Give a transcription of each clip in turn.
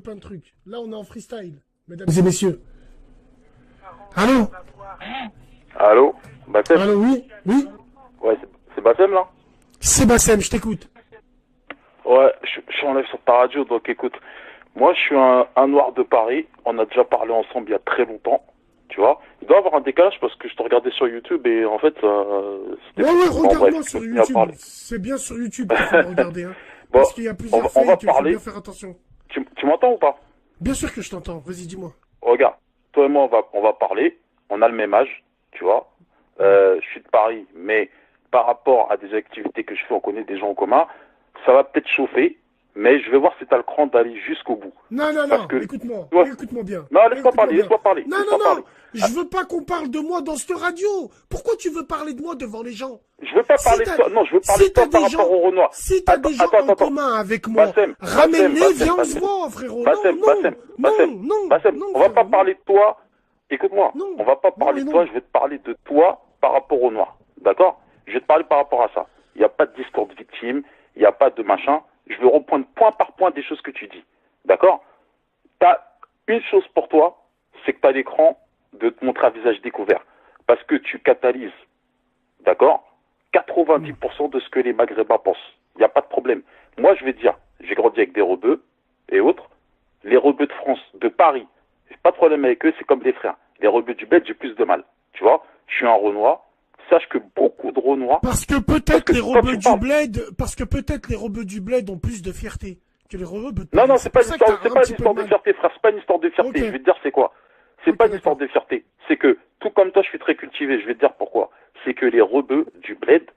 plein de trucs. Là, on est en freestyle, mesdames et messieurs. Allô? Allô? Bassem? Allô, oui? Oui? Ouais, c'est Bassem là? C'est Bassem, je t'écoute. Ouais, je suis en live sur ta radio, donc écoute. Moi, je suis un noir de Paris. On a déjà parlé ensemble il y a très longtemps. Tu vois? Il doit y avoir un décalage parce que je te regardais sur YouTube et en fait, c'était... Ouais, Bon, regarde-moi bref, sur continue à YouTube. parler. C'est bien sur YouTube qu'il faut me regarder. Hein. Bon, Parce qu'il y a plusieurs on va fakes, il faut parler. bien faire attention. Tu m'entends ou pas? Bien sûr que je t'entends, vas-y, dis-moi. Regarde, toi et moi, on va parler. On a le même âge, tu vois. Je suis de Paris, mais par rapport à des activités que je fais, on connaît des gens en commun. Ça va peut-être chauffer, mais je vais voir si tu as le cran d'aller jusqu'au bout. Non, Parce que... écoute-moi, Ouais. écoute-moi bien. Non, laisse-moi Écoute-moi parler, bien. laisse-moi parler. Non, laisse-moi non, parler. non, je veux pas qu'on parle de moi dans cette radio. Pourquoi tu veux parler de moi devant les gens? Je veux pas parler de toi. Non, je veux parler de toi par rapport au Renoir. Si t'as des gens en commun avec moi, ramène-les, viens, on se voit, frérot. Bassem, on va pas parler de toi. Écoute-moi, on va pas parler de toi, je vais te parler de toi par rapport au noir. D'accord? Je vais te parler par rapport à ça. Il n'y a pas de discours de victime, il n'y a pas de machin. Je vais reprendre point par point des choses que tu dis. D'accord? T'as une chose pour toi, c'est que tu as l'écran de te montrer à visage découvert. Parce que tu catalyses, d'accord, 90% de ce que les Maghrébins pensent. Il n'y a pas de problème. Moi, je vais te dire, j'ai grandi avec des rebeux et autres. Les rebeux de France, de Paris, j'ai pas de problème avec eux, c'est comme les frères. Les rebeux du bled, j'ai plus de mal. Tu vois, je suis un Renoir. Sache que beaucoup de Renois... Parce que peut-être les rebeux du bled, parce que peut-être les rebeux du bled ont plus de fierté que les rebeux de Paris. Non, c'est pas une histoire de fierté, frère. C'est pas une histoire de fierté. Okay. Je vais te dire c'est quoi. C'est pas une histoire de fierté. C'est que, tout comme toi, je suis très cultivé. Je vais te dire pourquoi. C'est que les rebeux du bled,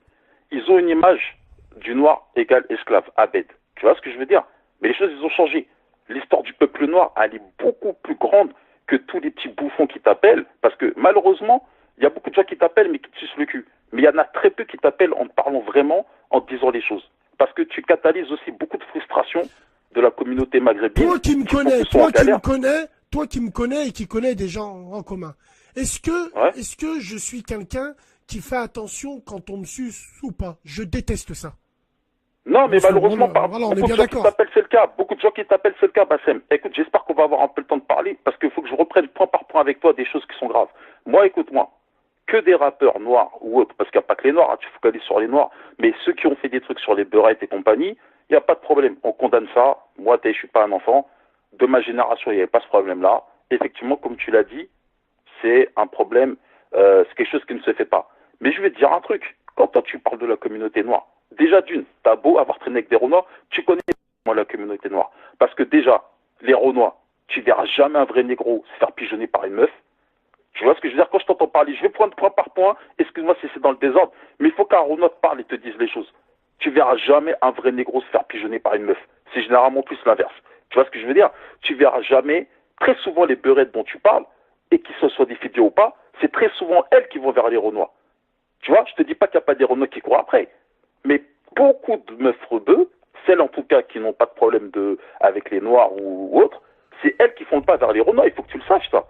ils ont une image du noir égal esclave, abed. Tu vois ce que je veux dire? Mais les choses, ils ont changé. L'histoire du peuple noir, elle est beaucoup plus grande que tous les petits bouffons qui t'appellent. Parce que, malheureusement, il y a beaucoup de gens qui t'appellent mais qui te sucent le cul. Mais il y en a très peu qui t'appellent en te parlant vraiment, en te disant les choses. Parce que tu catalyses aussi beaucoup de frustration de la communauté maghrébine. Toi qui me connais et qui connais des gens en commun. Est-ce que je suis quelqu'un qui fait attention quand on me suce ou pas? Je déteste ça. Non, mais malheureusement, on est bien d'accord. C'est le cas. Beaucoup de gens qui t'appellent, c'est le cas, Bassem. Écoute, j'espère qu'on va avoir un peu le temps de parler, parce qu'il faut que je reprenne point par point avec toi des choses qui sont graves. Moi, écoute-moi, que des rappeurs noirs ou autres, parce qu'il n'y a pas que les noirs, hein, tu focalises sur les noirs, mais ceux qui ont fait des trucs sur les beurettes et compagnie, il n'y a pas de problème. On condamne ça. Moi, je suis pas un enfant. De ma génération, il n'y avait pas ce problème-là. Effectivement, comme tu l'as dit, c'est un problème, c'est quelque chose qui ne se fait pas. Mais je vais te dire un truc. Quand toi, tu parles de la communauté noire, déjà d'une, t'as beau avoir traîné avec des Renois, tu connais moi la communauté noire. Parce que déjà, les Renois, tu verras jamais un vrai négro se faire pigeonner par une meuf. Tu vois ce que je veux dire? Quand je t'entends parler, je vais prendre point par point, excuse-moi si c'est dans le désordre, mais il faut qu'un Renois te parle et te dise les choses. Tu verras jamais un vrai négro se faire pigeonner par une meuf. C'est généralement plus l'inverse. Tu vois ce que je veux dire? Tu verras jamais, très souvent les beurettes dont tu parles, et qui ce soit des fidèles ou pas, c'est très souvent elles qui vont vers les Renois. Tu vois, je te dis pas qu'il n'y a pas des Renois qui courent après. Mais beaucoup de meufs rebeux, celles en tout cas qui n'ont pas de problème avec les Noirs ou autres, c'est elles qui font le pas vers les Renois. Il faut que tu le saches, ça.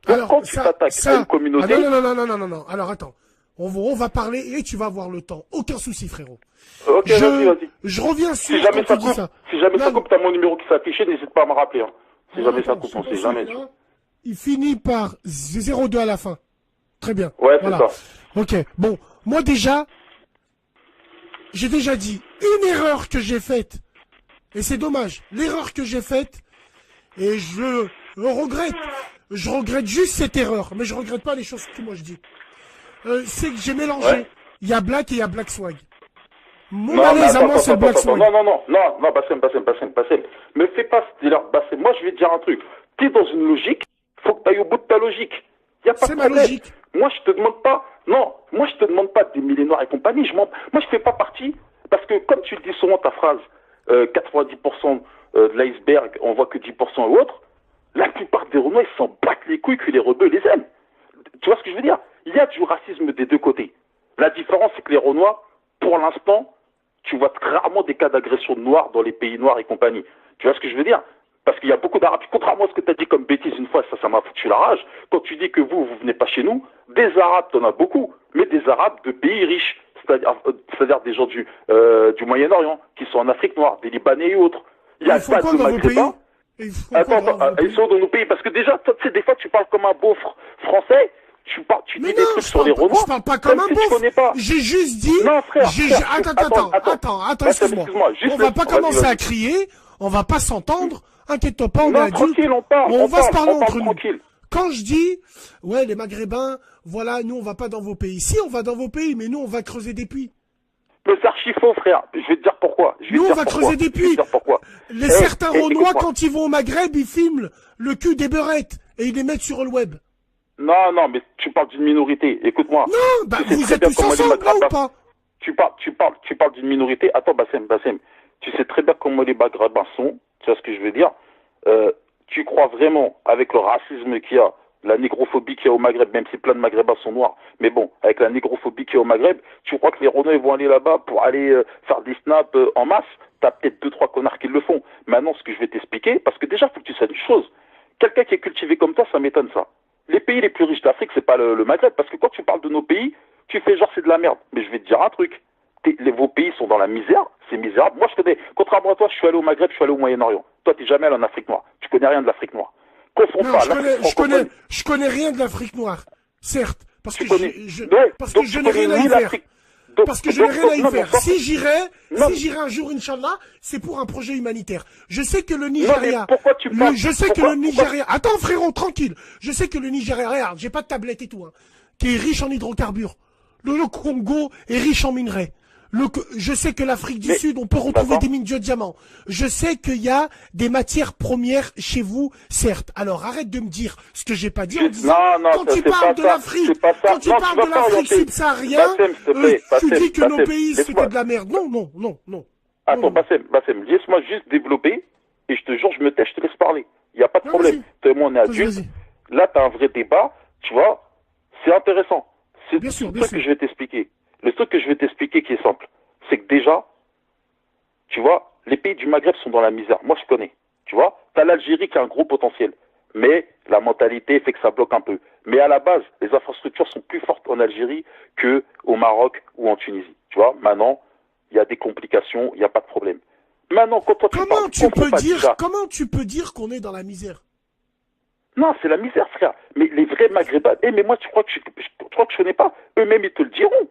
Donc, alors, quand tu t'attaques à une communauté... non. Alors, attends. On va parler et tu vas avoir le temps. Aucun souci, frérot. Ok, vas-y. Je reviens sur si jamais ça coupe, Si jamais ça coupe, t'as mon numéro qui s'affiche, n'hésite pas à me rappeler. Hein. Si jamais ça coupe, on sait jamais. Il finit par 02 à la fin. Très bien. Ouais, c'est ça. Ok, bon. Moi déjà, j'ai déjà dit une erreur que j'ai faite. Et c'est dommage. L'erreur que j'ai faite, et je regrette. Je regrette juste cette erreur. Mais je regrette pas les choses que moi je dis. C'est que j'ai mélangé. Ouais. Il y a Black et il y a Black Swag. Mon malaise à moi, c'est Black Swag. Non, Bassem. Me fais pas ce dealer, Bassem. Moi, je vais te dire un truc. T'es dans une logique, faut que t'ailles au bout de ta logique. Y a pas de problème. C'est ma logique. Moi, je te demande pas, moi, je te demande pas des millénaires et compagnie. Moi, je fais pas partie, parce que, comme tu le dis souvent, ta phrase, 90% de l'iceberg, on voit que 10% ou autre, la plupart des Renois, ils s'en battent les couilles que les rebeux les aiment. Tu vois ce que je veux dire? Il y a du racisme des deux côtés. La différence, c'est que les Renois, pour l'instant, tu vois rarement des cas d'agression de noirs dans les pays noirs et compagnie. Tu vois ce que je veux dire? Parce qu'il y a beaucoup d'Arabes. Contrairement à ce que tu as dit comme bêtise une fois, ça m'a foutu la rage. Quand tu dis que vous venez pas chez nous, des Arabes, t'en as beaucoup, mais des Arabes de pays riches, c'est-à-dire des gens du Moyen-Orient, qui sont en Afrique noire, des Libanais et autres. Il y a pas de Maghrébins. Et il faut Attends, encore voir vos pays. ils sont dans nos pays. Parce que déjà, toi, tu sais, des fois, tu parles comme un beau français. Tu dis Mais des non, trucs sur les Renois. je parle pas comme un si tu beauf. connais pas. J'ai juste dit. Non, frère. Attends, excuse-moi. On va pas commencer à crier. On va pas s'entendre. Inquiète-toi pas, on est Non, adultes. tranquille, on parle. On va se parler entre nous. Tranquille. Quand je dis, ouais, les Maghrébins, voilà, nous on va pas dans vos pays. Si, on va dans vos pays, mais nous on va creuser des puits. Mais c'est archi faux, frère. Je vais te dire pourquoi. Nous on va creuser des puits. Les certains Renois, quand ils vont au Maghreb, ils filment le cul des beurettes et ils les mettent sur le web. Non, mais tu parles d'une minorité. Écoute-moi. Non, bah vous êtes tous ensemble, là, ou pas? Tu parles d'une minorité. Attends, Bassem. Tu sais très bien comment les Maghrébins sont. Tu vois ce que je veux dire? Tu crois vraiment, avec le racisme qu'il y a, la négrophobie qu'il y a au Maghreb, même si plein de Maghrébins sont noirs, mais bon, avec la négrophobie qu'il y a au Maghreb, tu crois que les Renois ils vont aller là-bas pour aller faire des snaps en masse? T'as peut-être 2-3 connards qui le font. Maintenant, ce que je vais t'expliquer, parce que déjà, faut que tu saches une chose. Quelqu'un qui est cultivé comme toi, ça m'étonne ça. Les pays les plus riches d'Afrique, c'est pas le Maghreb, parce que quand tu parles de nos pays, tu fais genre c'est de la merde. Mais je vais te dire un truc. Vos pays sont dans la misère, c'est misérable. Moi, je connais, contrairement à toi, je suis allé au Maghreb, je suis allé au Moyen-Orient. Toi, t'es jamais allé en Afrique noire. Tu connais rien de l'Afrique noire. Confonds Non, pas. je connais rien de l'Afrique noire. Certes. Parce que je n'ai rien à y faire. Parce que je n'ai rien à y faire. Si j'irai un jour, Inch'Allah, c'est pour un projet humanitaire. Je sais que le Nigeria, attends frérot, tranquille. Je sais que le Nigeria, regarde, j'ai pas de tablette et tout, hein, qui est riche en hydrocarbures. Le Congo est riche en minerais. Je sais que l'Afrique du Sud, on peut retrouver des mines de diamants. Je sais qu'il y a des matières premières chez vous, certes. Alors arrête de me dire ce que j'ai pas dit en disant quand tu parles de l'Afrique, quand tu parles de l'Afrique subsaharienne, tu dis que nos pays c'était de la merde. Non. Attends, Bassem, laisse-moi juste développer et je te jure, je me tais, je te laisse parler. Il n'y a pas de problème. Toi et moi, on est adultes. Là, tu as un vrai débat, tu vois, c'est intéressant. C'est le truc que je vais t'expliquer. Le truc que je vais t'expliquer qui est simple, c'est que déjà, tu vois, les pays du Maghreb sont dans la misère. Moi, je connais. Tu vois, t'as l'Algérie qui a un gros potentiel. Mais la mentalité fait que ça bloque un peu. Mais à la base, les infrastructures sont plus fortes en Algérie qu'au Maroc ou en Tunisie. Tu vois, maintenant, il y a des complications, il n'y a pas de problème. Maintenant, quand toi, comment tu peux dire qu'on est dans la misère? Non, c'est la misère, frère. Mais les vrais Maghrébins, mais moi, tu crois que je connais pas? Eux-mêmes, ils te le diront.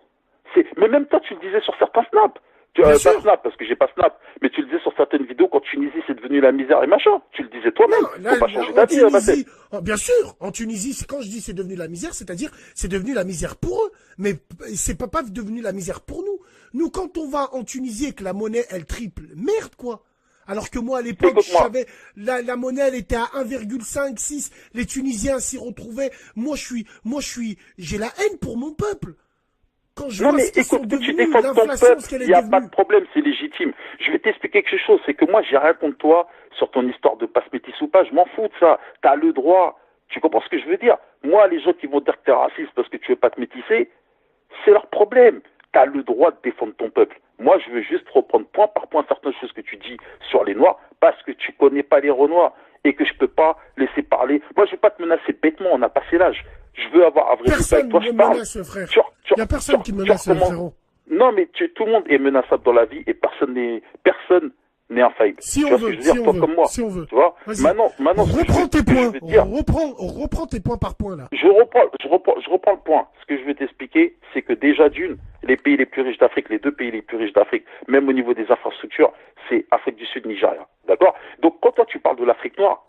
Mais même toi, tu le disais sur certains snaps. Pas Snap, parce que j'ai pas Snap, mais tu le disais sur certaines vidéos, quand Tunisie, c'est devenu la misère et machin. Tu le disais toi-même. Faut pas changer d'avis, Tunisie, bien sûr, en Tunisie, quand je dis c'est devenu la misère, c'est-à-dire, c'est devenu la misère pour eux. Mais c'est pas devenu la misère pour nous. Nous, quand on va en Tunisie et que la monnaie, elle triple, merde, quoi. Alors que moi, à l'époque, je savais, la monnaie, elle était à 1,56. Les Tunisiens s'y retrouvaient. J'ai la haine pour mon peuple. Quand je vois ce qu'ils sont devenus, l'inflation, ce qu'elle est devenue. Il n'y a pas de problème, c'est légitime. Je vais t'expliquer quelque chose, c'est que moi, j'ai rien contre toi sur ton histoire de passe métis ou pas. Je m'en fous de ça. T'as le droit. Tu comprends ce que je veux dire? Moi, les gens qui vont dire que t'es raciste parce que tu veux pas te métisser, c'est leur problème. T'as le droit de défendre ton peuple. Moi, je veux juste reprendre point par point certaines choses que tu dis sur les Noirs parce que tu connais pas les Renois et que je peux pas laisser parler. Moi, je vais pas te menacer bêtement, on a passé l'âge. Je veux avoir un vrai débat avec toi, je parle. Frère. Il y a personne qui me menace, frérot. Non, mais tout le monde est menaçable dans la vie et personne n'est infaillible. Si on veut, si on veut. Tu vois? Maintenant, reprends tes points. Reprends tes points par point, là. Je reprends le point. Ce que je vais t'expliquer, c'est que déjà les pays les plus riches d'Afrique, les deux pays les plus riches d'Afrique, même au niveau des infrastructures, c'est Afrique du Sud, Nigeria. D'accord? Donc, quand toi tu parles de l'Afrique noire,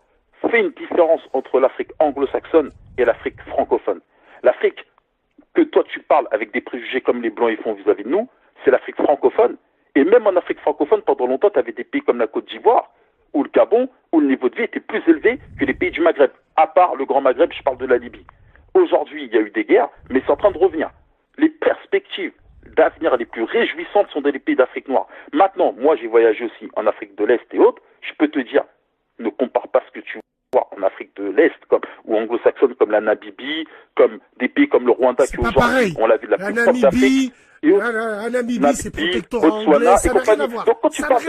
fais une différence entre l'Afrique anglo-saxonne et l'Afrique francophone. L'Afrique que toi tu parles avec des préjugés comme les Blancs y font vis-à-vis de nous, c'est l'Afrique francophone. Et même en Afrique francophone, pendant longtemps, tu avais des pays comme la Côte d'Ivoire ou le Gabon, où le niveau de vie était plus élevé que les pays du Maghreb. À part le Grand Maghreb, je parle de la Libye. Aujourd'hui, il y a eu des guerres, mais c'est en train de revenir. Les perspectives d'avenir les plus réjouissantes sont dans les pays d'Afrique noire. Maintenant, moi j'ai voyagé aussi en Afrique de l'Est et autres, je peux te dire, ne compare pas ce que tu vois en Afrique de l'Est, ou anglo-saxonne comme la Namibie, comme des pays comme le Rwanda qui aujourd'hui, on l'a vu, la plus forte d'Afrique. La Namibie, c'est protectorat anglais, ça n'a rien à voir. Donc quand tu parles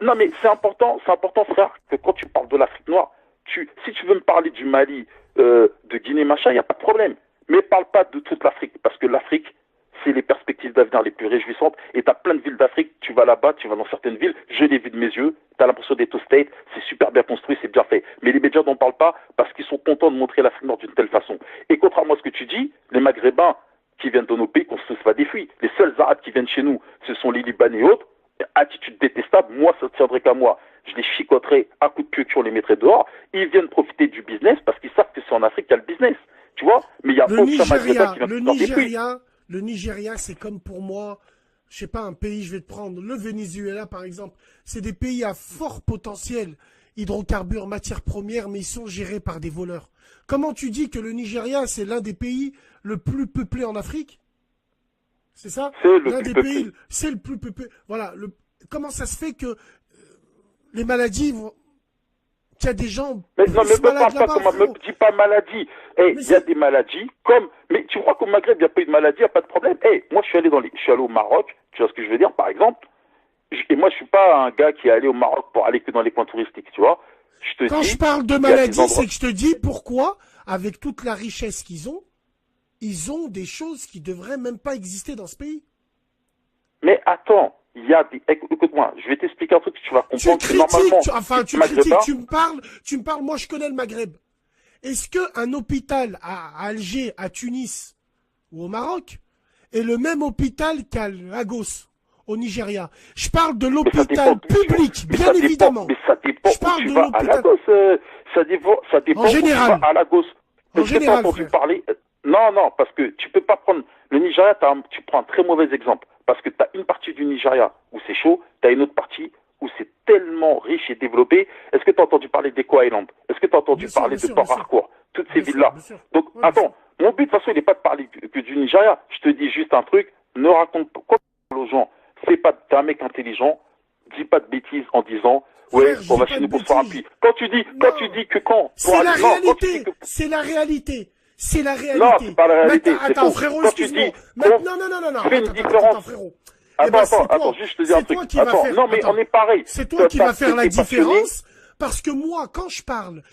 non mais c'est important frère, que quand tu parles de l'Afrique noire, si tu veux me parler du Mali, de Guinée, machin, il n'y a pas de problème. Mais parle pas de toute l'Afrique, parce que l'Afrique, c'est les perspectives d'avenir les plus réjouissantes. Et tu as plein de villes d'Afrique, tu vas là-bas, tu vas dans certaines villes, je l'ai vu de mes yeux, tu as l'impression d'être au State, c'est super bien construit, c'est bien fait. Mais les médias n'en parlent pas parce qu'ils sont contents de montrer l'Afrique Nord d'une telle façon. Et contrairement à ce que tu dis, les Maghrébins qui viennent de nos pays, qu'on se soit des fuites. Les seuls Arabes qui viennent chez nous, ce sont les Libanais et autres. Attitude détestable, moi ça ne tiendrait qu'à moi. Je les chicoterais à coups de pied, on les mettrait dehors. Ils viennent profiter du business parce qu'ils savent que c'est en Afrique qu'il y a le business. Tu vois? Mais il y a aucun Maghrébin qui vient le Nigeria, c'est comme pour moi, je sais pas, un pays, je vais te prendre, le Venezuela par exemple, c'est des pays à fort potentiel, hydrocarbures, matières premières, mais ils sont gérés par des voleurs. Comment tu dis que le Nigeria, c'est l'un des pays le plus peuplé en Afrique? C'est ça? L'un des pays, c'est le plus peuplé. Voilà. Comment ça se fait que les maladies vont... qu'il y a des gens... Mais non, mais me dis pas maladie. Il y a des maladies comme... Mais tu crois qu'au Maghreb, il n'y a pas eu de maladie, il n'y a pas de problème. Moi, je suis allé au Maroc, tu vois ce que je veux dire, par exemple. Et moi, je suis pas un gars qui est allé au Maroc pour aller que dans les coins touristiques, tu vois. Quand je parle de maladie, c'est que je te dis pourquoi, avec toute la richesse qu'ils ont, ils ont des choses qui devraient même pas exister dans ce pays. Mais attends, il y a des... Écoute-moi, je vais t'expliquer un truc que tu vas comprendre. Tu critiques, tu me parles, moi je connais le Maghreb. Est-ce qu'un hôpital à Alger, à Tunis ou au Maroc est le même hôpital qu'à Lagos, au Nigeria? Je parle de l'hôpital public, bien évidemment. Mais ça dépend je parle où tu de vas à Lagos. Ça dépend en général. Où tu vas à Lagos. En général, t'as entendu parler... Non, parce que tu peux pas prendre... Le Nigeria, tu prends un très mauvais exemple. Parce que tu as une partie du Nigeria où c'est chaud, tu as une autre partie où c'est tellement riche et développé. Est-ce que tu as entendu parler d'Eco Island? Est-ce que tu as entendu parler de Port Harcourt? Toutes ces villes-là. Donc, attends, mon but de toute façon, il n'est pas de parler que du Nigeria. Je te dis juste un truc, ne raconte pas, quand tu parles aux gens, t'es un mec intelligent, dis pas de bêtises en disant... Ouais, on va chez nous pour se faire un puits. Quand tu dis que quand... C'est la réalité. C'est la réalité. C'est la réalité. Non, c'est pas la réalité. Attends, frérot, excuse-moi. Non. Attends, frérot. Attends, juste te dire un truc. Non, mais on est pareil. C'est toi qui vas faire la différence. Parce que moi, quand je parle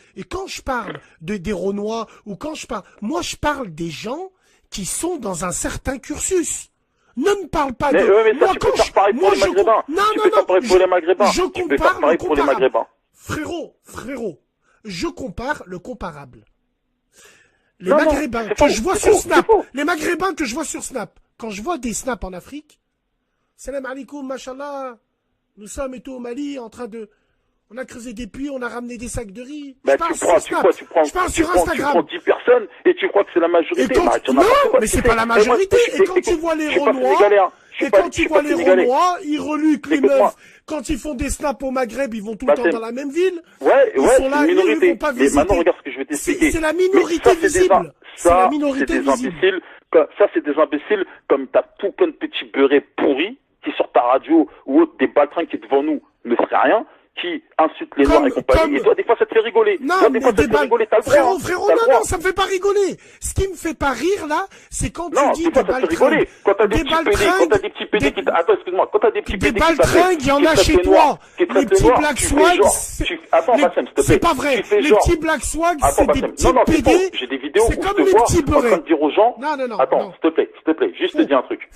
des Renois, ou quand je parle, moi, je parle des gens qui sont dans un certain cursus. Ne me parle pas mais moi, quand je... pareil pour les Maghrébins. Je compare le comparable. Frérot, je compare le comparable. Les Maghrébins que je vois sur Snap, quand je vois des snaps en Afrique, salam alaikum, machallah, nous sommes et tout au Mali en train de... On a creusé des puits, on a ramené des sacs de riz. Tu prends 10 personnes et tu crois que c'est la majorité. Non, mais c'est pas la majorité. Et quand tu vois les Renois, ils reluquent les meufs. Quand ils font des snaps au Maghreb, ils vont tout le temps dans la même ville. Ils sont là, ils ne vont pas visiter. Mais maintenant, regarde ce que je vais t'expliquer. C'est la minorité visible. C'est la minorité visible. Ça, c'est des imbéciles comme t'as tout plein de petits beurrés pourris qui sortent à radio ou autres, des baltrins qui devant nous ne feraient rien, qui insultent les Noirs et compagnie. Et toi, des fois, ça te fait rigoler. Non, mais frérot, non, ça me fait pas rigoler. Ce qui me fait pas rire, là, c'est quand tu dis des baltringues. Quand t'as des petits PD qui... Attends, excuse-moi. Quand t'as des petits PD qui... Des baltringues, il y en a chez toi. Les petits Black Swag... Attends, Bassem, s'il te plaît. C'est pas vrai. Les petits Black Swag, c'est des petits PD. J'ai des vidéos où je te vois en train de dire aux gens... Non. Attends, s'il te plaît, juste te dire un truc.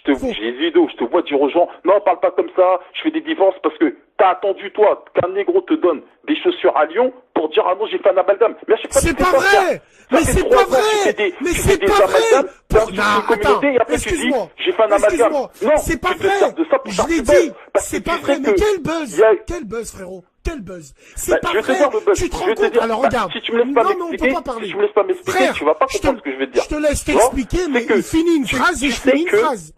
J'ai des vidéos où je te vois dire aux gens, non, parle pas comme ça, je fais des divorces parce que t'as attendu, toi, qu'un négro te donne des chaussures à Lyon pour dire, ah non, j'ai fait un amalgame. Mais à chaque fois, c'est pas vrai! Mais c'est pas vrai! Mais c'est pas vrai! Attends, excuse-moi. J'ai fait un amalgame. Non, c'est pas vrai! Je l'ai dit! C'est pas vrai, mais quel buzz! Quel buzz, frérot! Quel buzz! C'est pas vrai! Tu te rends compte? Alors regarde. Si tu me laisses pas m'expliquer, tu vas pas comprendre ce que je vais te dire. Je te laisse t'expliquer, mais il finit une phrase et je finis une phrase.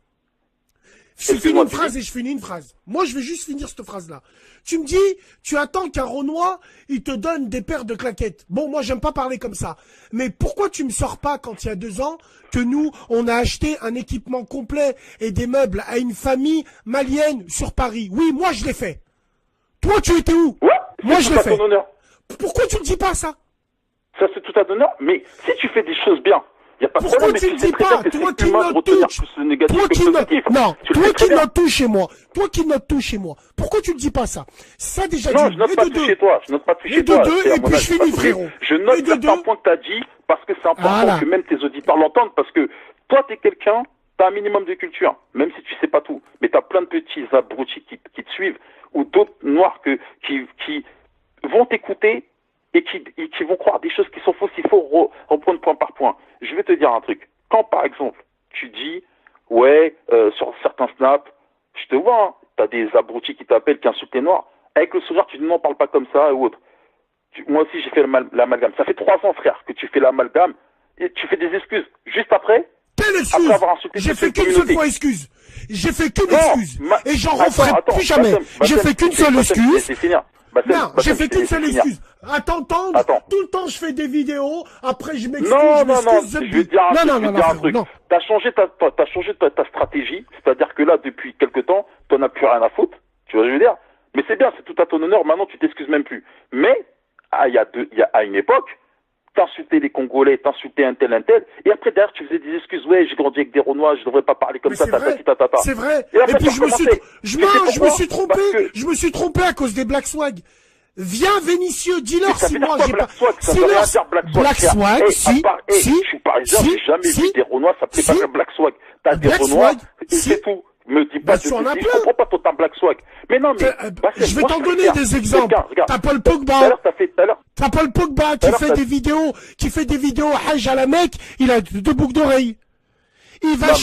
Je finis une phrase. Moi, je vais juste finir cette phrase-là. Tu me dis, tu attends qu'un Renoir, il te donne des paires de claquettes. Bon, moi, j'aime pas parler comme ça. Mais pourquoi tu me sors pas, quand il y a 2 ans, que nous, on a acheté un équipement complet et des meubles à une famille malienne sur Paris? Oui, moi, je l'ai fait. Toi, tu étais où? Moi, je l'ai fait. Pourquoi tu me dis pas ça? Ça, c'est tout à ton honneur. Mais si tu fais des choses bien, y a pas de pourquoi problème, tu ne dis pas? Toi qui notes tout chez moi. Toi qui notes tout chez moi. Pourquoi tu ne dis pas ça? Ça déjà non, dit. je note pas tout chez toi. Je note pas tout chez toi. Et puis je finis, frérot. Je note certains points que tu as dit parce que c'est important que même tes auditeurs l'entendent parce que toi, t'es quelqu'un T'as un minimum de culture, même si tu sais pas tout. Mais t'as plein de petits abrutis qui te suivent, ou d'autres noirs qui vont t'écouter et qui vont croire des choses qui sont fausses. Il faut reprendre point par point. Je vais te dire un truc. Quand, par exemple, tu dis, ouais, sur certains snaps, je te vois, hein, t'as des abrutis qui t'appellent, qui insultent les noirs. Avec le sourire, tu dis non, parle pas comme ça, ou autre. Moi aussi, j'ai fait l'amalgame. Ça fait 3 ans, frère, que tu fais l'amalgame, et tu fais des excuses. Juste après, quelle excuse? J'ai fait qu'une seule fois excuse. J'ai fait qu'une excuse. Et j'en referai plus jamais. J'ai fait qu'une seule excuse. Non, j'ai fait qu'une seule excuse. Attends, tout le temps je fais des vidéos, après je m'excuse, je vais te dire un truc. T'as changé ta stratégie, c'est-à-dire que là, depuis quelque temps, t'en as plus rien à foutre, tu vois ce que je veux dire? Mais c'est bien, c'est tout à ton honneur, maintenant tu t'excuses même plus. Mais, à une époque, t'insultais les Congolais, t'insultais un tel, et après derrière tu faisais des excuses, ouais, j'ai grandi avec des Renois, je devrais pas parler comme ça, c'est vrai. Et puis je me suis trompé à cause des Black Swag. Viens Vénitieux, dis-leur si moi j'ai pas. C'est leur Black Swag, si. Je suis parisien, j'ai jamais vu des Renois s'appeler pas Black Swag. T'as des Renois, c'est tout. Me dis pas je comprends pas ton Black Swag. Mais non, mais. Je vais t'en donner des exemples. T'as Paul Pogba. T'as Paul Pogba qui fait des vidéos Hajj à la Mecque, il a 2 boucles d'oreilles. Il va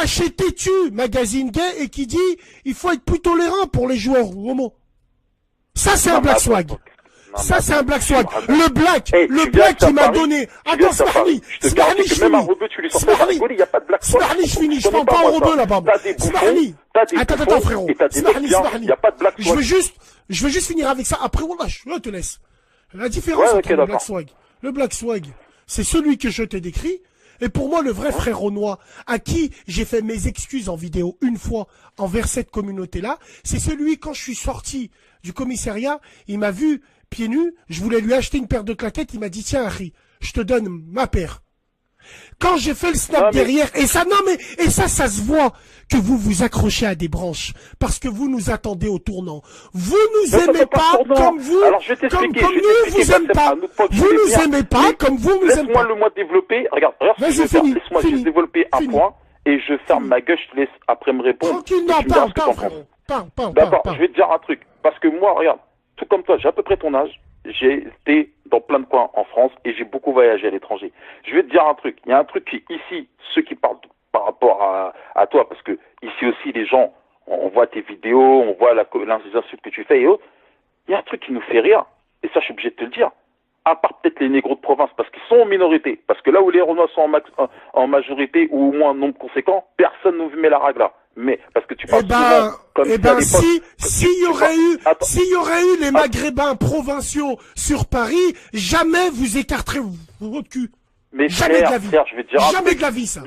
chez Tétu, magazine gay, et qui dit, il faut être plus tolérant pour les joueurs homo. Ça, c'est un Black Swag. Ça, c'est un Black Swag. Le Black qui m'a donné. Attends, Smahli, je finis. Je parle pas en rebeu, là-bas. Smahli. Attends, frérot. Smahli. Je veux juste finir avec ça. Après, voilà, je te laisse. La différence entre le Black Swag, c'est celui que je t'ai décrit. Et pour moi, le vrai frère Renoir, à qui j'ai fait mes excuses en vidéo une fois envers cette communauté-là, c'est celui, quand je suis sorti du commissariat, il m'a vu pieds nus, je voulais lui acheter une paire de claquettes, il m'a dit, tiens, Harry, je te donne ma paire. Quand j'ai fait le snap derrière, et ça se voit que vous vous accrochez à des branches, parce que vous nous attendez au tournant. Vous nous aimez pas comme vous, comme nous vous aimez pas. Vous nous aimez pas comme vous nous aimez pas. Laisse-moi développer, regarde, laisse-moi juste développer un point, et je ferme ma gueule, je te laisse après me répondre. Tranquillement, parle, frérot. D'accord, je vais te dire un truc, parce que moi, regarde, tout comme toi, j'ai à peu près ton âge, j'ai été dans plein de coins en France et j'ai beaucoup voyagé à l'étranger. Je vais te dire un truc, il y a un truc qui, ici, ceux qui parlent par rapport à toi, parce que ici aussi, les gens, on voit tes vidéos, on voit les insultes que tu fais et autres, il y a un truc qui nous fait rire, et ça, je suis obligé de te le dire, à part peut-être les négros de province, parce qu'ils sont en minorité, parce que là où les Renois sont en majorité, ou au moins un nombre conséquent, personne ne met la ragla. Mais, parce que tu parles souvent, comme s'il y aurait eu les Maghrébins provinciaux sur Paris, jamais vous écarterez votre cul. Mais jamais de la vie. Frère, je vais te dire jamais de la vie, ça.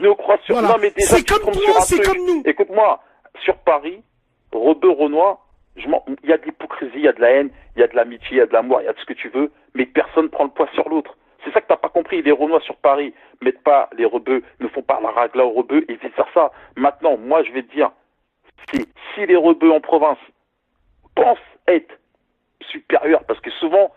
Voilà. Non, mais déjà, c'est comme toi, c'est comme nous. Écoute-moi, sur Paris, rebeu Renoir, il y a de l'hypocrisie, il y a de la haine, il y a de l'amitié, il y a de l'amour, il y a de ce que tu veux, mais personne prend le poids sur l'autre. C'est ça que t'as pas compris. Les Renois sur Paris mettent pas les rebeux, ne font pas la ragla aux rebeux et vice versa. Maintenant, moi, je vais te dire, si les rebeux en province pensent être supérieurs, parce que souvent,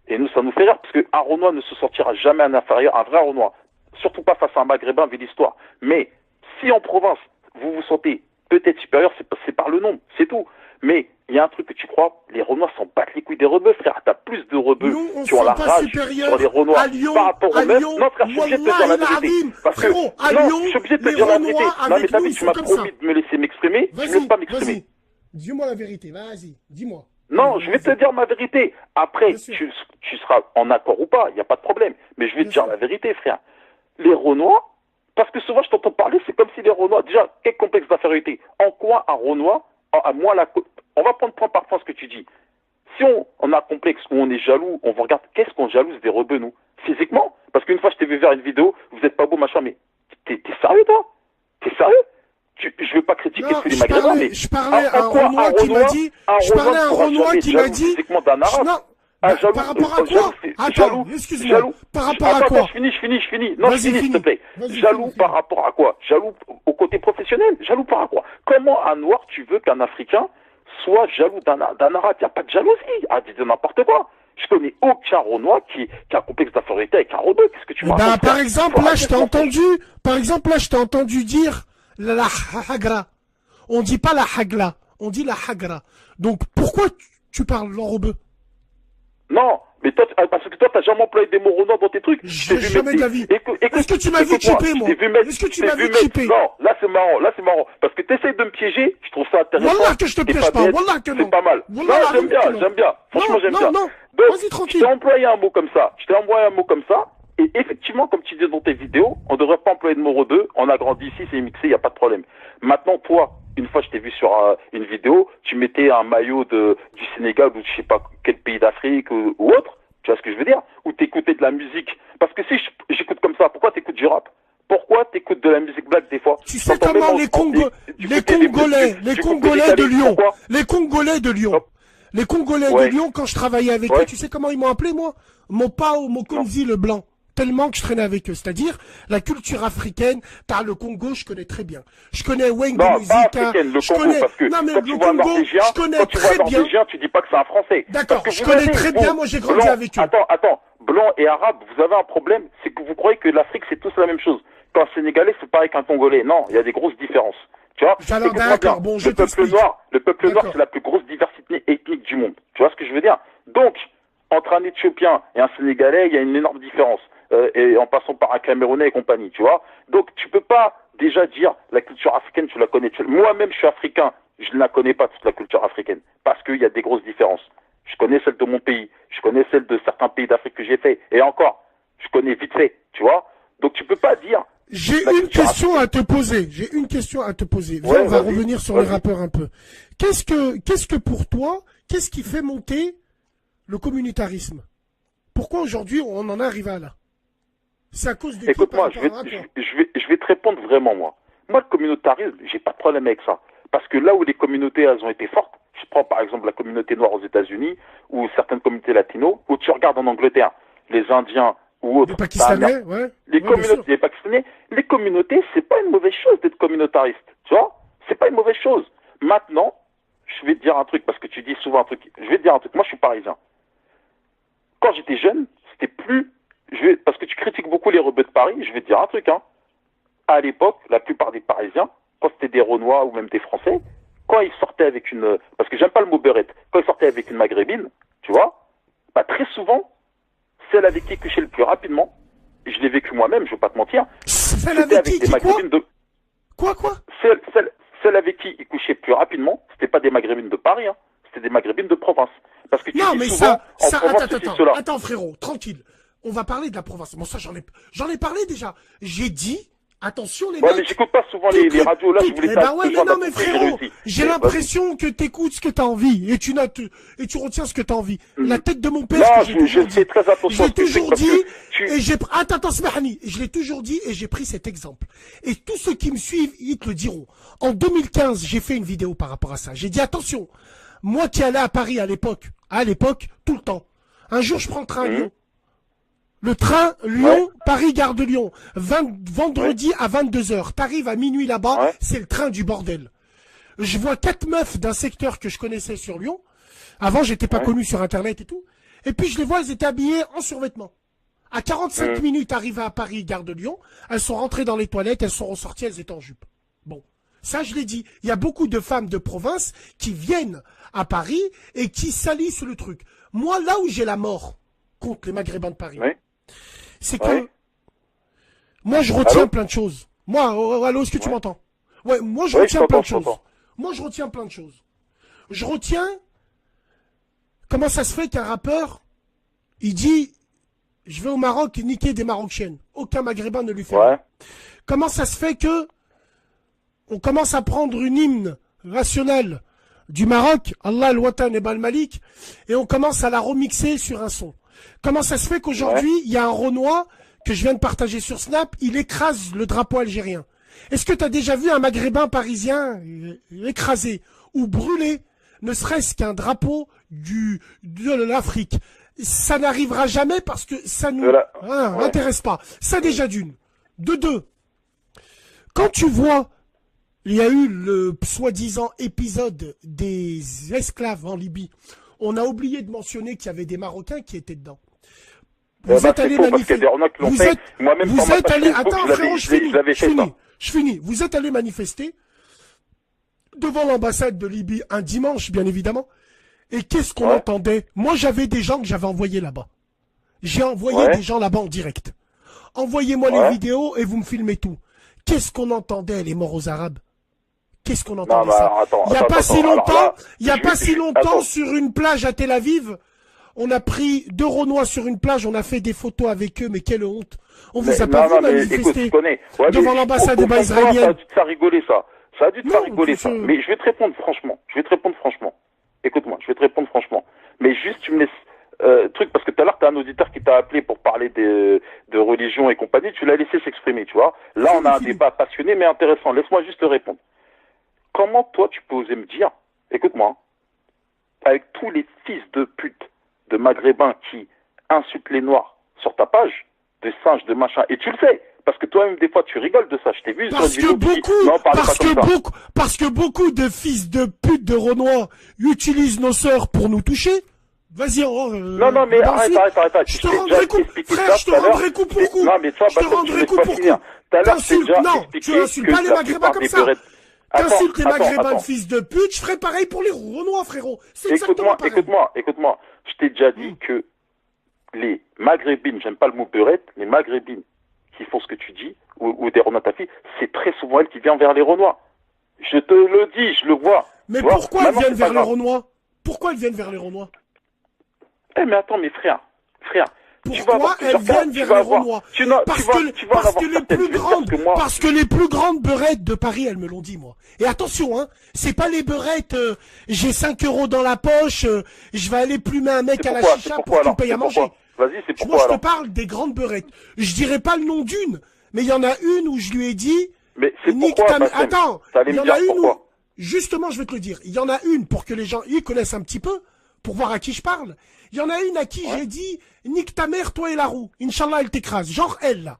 et nous, ça nous fait rire, parce qu'un Renois ne se sortira jamais un inférieur, un vrai Renois, surtout pas face à un Maghrébin, vu l'histoire. Mais si en province, vous vous sentez peut-être supérieur, c'est par le nombre, c'est tout. Mais il y a un truc que tu crois, les Renois s'en battent les couilles des rebeux, frère. T'as plus de rebeux qui ont la rage sur les Renois par rapport aux mêmes. Non, frère, je suis obligé de te dire la vérité. Parce que, non, je suis obligé de te dire la vérité. Non, mais t'as vu, tu m'as promis de me laisser m'exprimer, tu ne laisses pas m'exprimer. Dis-moi la vérité, vas-y, dis-moi. Non, je vais te dire ma vérité. Après, tu seras en accord ou pas, il n'y a pas de problème. Mais je vais te dire la vérité, frère. Les Renois, parce que souvent je t'entends parler, c'est comme si les Renois, déjà, quel complexe d'infériorité. En quoi un Renois, on va prendre point par point ce que tu dis. Si on a un complexe où on est jaloux, on regarde qu'est-ce qu'on jalouse des rebeux, nous, physiquement. Parce qu'une fois je t'ai vu faire une vidéo, vous êtes pas beau, machin, mais t'es sérieux, toi? T'es sérieux? Je veux pas critiquer tous les Maghrébins, mais je parlais à un Renois qui m'a dit, par rapport à quoi? Attends, excuse-moi. Par rapport à quoi? Je finis. Non, je finis, s'il te plaît. Jaloux par rapport à quoi? Jaloux au côté professionnel? Jaloux par rapport à quoi? Comment un Noir, tu veux qu'un Africain soit jaloux d'un Arabe? Il n'y a pas de jalousie. Ah, dis de n'importe quoi. Je connais aucun Renoir qui a un complexe d'infériorité avec un Rebeu. Qu'est-ce que tu m'as raconté, par exemple, là, je t'ai entendu dire la hagra. On dit pas la hagla, on dit la hagra. Donc, pourquoi tu parles l'enrobeux? Non, mais toi, parce que toi, t'as jamais employé des mots Renoir dans tes trucs. J'ai jamais de la vie. Est-ce que tu m'as vu chipper, moi? Est-ce que tu m'as vu chipper? Non, là, c'est marrant. Parce que t'essayes de me piéger, je trouve ça intéressant. Wallah que je te piège pas, wallah que non. C'est pas mal. Wallah, non, j'aime bien. Franchement, j'aime bien. Non, donc, vas-y, tranquille. Je t'ai envoyé un mot comme ça. Et effectivement, comme tu dis dans tes vidéos, on devrait pas employer de mots Rebeu. On a grandi ici, c'est mixé, y a pas de problème. Maintenant, toi, une fois, je t'ai vu sur une vidéo, tu mettais un maillot du Sénégal ou je sais pas quel pays d'Afrique ou autre. Tu vois ce que je veux dire? Ou t'écoutais de la musique. Parce que si j'écoute comme ça, pourquoi t'écoutes du rap? Pourquoi t'écoutes de la musique black des fois? Tu sais comment les Congolais de Lyon, quand je travaillais avec eux, tu sais comment ils m'ont appelé, moi? Mopao Mokonzi le blanc. Tellement que je traînais avec eux. C'est-à-dire, la culture africaine, t'as le Congo, je connais très bien. Je connais Wayne de Musica. Je connais, parce que non, mais quand le Congo, je connais très bien. Tu dis pas que c'est un Français. D'accord, je connais très bien, moi j'ai grandi avec eux. Attends, blanc et arabe, vous avez un problème, c'est que vous croyez que l'Afrique c'est tous la même chose. Qu'un Sénégalais c'est pareil qu'un Congolais. Non, il y a des grosses différences. Tu vois? Alors d'accord, bon, je t'explique. Le peuple noir, c'est la plus grosse diversité ethnique du monde. Tu vois ce que je veux dire? Donc, entre un Éthiopien et un Sénégalais, il y a une énorme différence. Et en passant par un Camerounais et compagnie, tu vois. Donc, tu peux pas déjà dire la culture africaine, tu la connais. Moi-même, je suis africain, je ne la connais pas toute la culture africaine parce qu'il y a des grosses différences. Je connais celle de mon pays, je connais celle de certains pays d'Afrique que j'ai fait, et encore, je connais vite fait, tu vois. Donc, tu peux pas dire. J'ai une question à te poser. Viens, on va revenir sur les rappeurs un peu. Qu'est-ce que pour toi, qu'est-ce qui fait monter le communautarisme? Pourquoi aujourd'hui on en arrive à là? C'est à cause de Écoute-moi, je vais te répondre vraiment, moi. Moi, le communautarisme, j'ai pas de problème avec ça. Parce que là où les communautés, elles ont été fortes, je prends par exemple la communauté noire aux États-Unis, ou certaines communautés latino, où tu regardes en Angleterre, les Indiens ou autres. Les Pakistanais, les Pakistanais, les communautés, c'est pas une mauvaise chose d'être communautariste. Tu vois? C'est pas une mauvaise chose. Maintenant, je vais te dire un truc, parce que tu dis souvent un truc. Je vais te dire un truc. Moi, je suis parisien. Quand j'étais jeune, c'était plus... parce que tu critiques beaucoup les rebeux de Paris, je vais te dire un truc, hein. À l'époque, la plupart des Parisiens, quand c'était des Renois ou même des Français, quand ils sortaient avec une... Parce que j'aime pas le mot beurette. Quand ils sortaient avec une maghrébine, tu vois, bah très souvent, celle avec qui ils couchaient le plus rapidement, je l'ai vécu moi-même, je vais pas te mentir, celle avec qui des maghrébines de... Quoi Celle avec qui ils couchaient plus rapidement, c'était pas des maghrébines de Paris, hein. C'était des maghrébines de province. Parce que tu non, dis mais souvent, attends, frérot, tranquille. On va parler de la province. Bon, ça, j'en ai parlé déjà. J'ai dit, attention, les mecs. Mais j'écoute pas souvent les radios, là, je voulais mais frérot, j'ai l'impression que t'écoutes ce que t'as envie, et tu retiens ce que t'as envie. La tête de mon père, je fais très attention. J'ai toujours dit, et attends, Smahani, je l'ai toujours dit, et j'ai pris cet exemple. Et tous ceux qui me suivent, ils te le diront. En 2015, j'ai fait une vidéo par rapport à ça. J'ai dit, attention, moi qui allais à Paris à l'époque, tout le temps. Un jour, je prends le train à Lyon. Le train Lyon, Paris, gare de Lyon. Vendredi à 22h. T'arrives à minuit là-bas, c'est le train du bordel. Je vois 4 meufs d'un secteur que je connaissais sur Lyon. Avant, j'étais pas connu sur Internet et tout. Et puis, je les vois, elles étaient habillées en survêtement. À 45 minutes, arrivées à Paris, gare de Lyon, elles sont rentrées dans les toilettes, elles sont ressorties, elles étaient en jupe. Bon. Ça, je l'ai dit. Il y a beaucoup de femmes de province qui viennent à Paris et qui salissent le truc. Moi, là où j'ai la mort contre les Maghrébins de Paris, c'est que moi, je retiens plein de choses. Moi, allô, est-ce que tu m'entends? Ouais, moi, je retiens plein de choses. Je retiens comment ça se fait qu'un rappeur, il dit, je vais au Maroc niquer des Marocaines. Aucun Maghrébin ne lui fait rien. Comment ça se fait que on commence à prendre une hymne nationale du Maroc, Allah al-Watan et Bal-Malik, et on commence à la remixer sur un son. Comment ça se fait qu'aujourd'hui, il y a un Renois que je viens de partager sur Snap, il écrase le drapeau algérien. Est-ce que tu as déjà vu un Maghrébin parisien écraser ou brûler, ne serait-ce qu'un drapeau de l'Afrique? Ça n'arrivera jamais parce que ça nous intéresse pas. Ça déjà d'une. De deux, quand tu vois, il y a eu le soi-disant épisode des esclaves en Libye, On a oublié de mentionner qu'il y avait des Marocains qui étaient dedans. Vous êtes allé manifester. Vous êtes allé. Attends, frérot, je finis. Vous êtes allé manifester devant l'ambassade de Libye un dimanche, bien évidemment. Et qu'est-ce qu'on entendait? Moi, j'avais des gens que j'avais envoyés là-bas. J'ai envoyé des gens là-bas en direct. Envoyez-moi les vidéos et vous me filmez tout. Qu'est-ce qu'on entendait, les morts aux Arabes? Qu'est-ce qu'on entendait ça? Il n'y a pas si longtemps, sur une plage à Tel Aviv, on a pris 2 Renois sur une plage, on a fait des photos avec eux, mais quelle honte. On vous a pas vu manifester devant l'ambassade israélienne. Ça a dû te faire rigoler, ça. Ça a dû te faire rigoler, ça. Mais je vais te répondre franchement. Écoute-moi, je vais te répondre franchement. Mais juste, tu me laisses... truc, parce que tout à l'heure, tu as un auditeur qui t'a appelé pour parler de religion et compagnie, tu l'as laissé s'exprimer, tu vois. Là, on a un débat passionné, mais intéressant. Laisse-moi juste te répondre. Comment, toi, tu peux oser me dire, écoute-moi, avec tous les fils de pute de maghrébins qui insultent les noirs sur ta page, de singes, de machin, et tu le sais, parce que toi-même, des fois, tu rigoles de ça, je t'ai vu sur une vidéo, parce que beaucoup de fils de pute de Renois utilisent nos sœurs pour nous toucher. Vas-y, non, mais arrête. Je te rendrai coup, frère, je te rendrai coup pour coup. Non, mais toi, je te rendrai coup pour coup. Tu insultes pas les maghrébins comme ça. T'insultes les maghrébins de fils de pute, je ferai pareil pour les Renois, frérot. C'est exactement pareil. Écoute-moi. Je t'ai déjà dit que les maghrébines, j'aime pas le mot beurette, les maghrébines qui font ce que tu dis, ou des Renois ta fille, c'est très souvent elles qui viennent vers les Renois. Je te le dis, je le vois. Mais pourquoi elles viennent vers les Renois? Pourquoi elles viennent vers les Renois? Eh mais attends, mes frères, pourquoi elles viennent vers les Renois? Parce que les plus grandes beurettes de Paris, elles me l'ont dit, moi. Et attention, hein, c'est pas les beurettes, j'ai 5 € dans la poche, je vais aller plumer un mec à la chicha pour qu'il paye à manger. Vas-y, c'est pourquoi. Moi, je te parle des grandes beurettes. Je dirais pas le nom d'une, mais il y en a une où je lui ai dit... Mais c'est pourquoi, attends, il y en a une où... Justement, je vais te le dire. Il y en a une pour que les gens y connaissent un petit peu, pour voir à qui je parle. Il y en a une à qui j'ai dit, nique ta mère, toi et la roue. Inch'Allah, elle t'écrase. Genre elle, là.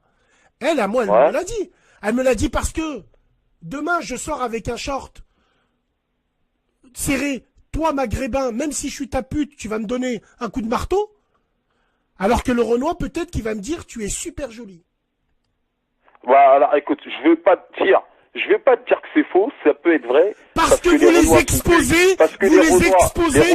Elle, à moi, elle me l'a dit. Elle me l'a dit parce que demain, je sors avec un short serré. Toi, maghrébin, même si je suis ta pute, tu vas me donner un coup de marteau. Alors que le Renoir, peut-être qu'il va me dire, tu es super jolie. Voilà, écoute, je veux pas te dire que c'est faux, ça peut être vrai. Parce que vous les exposez,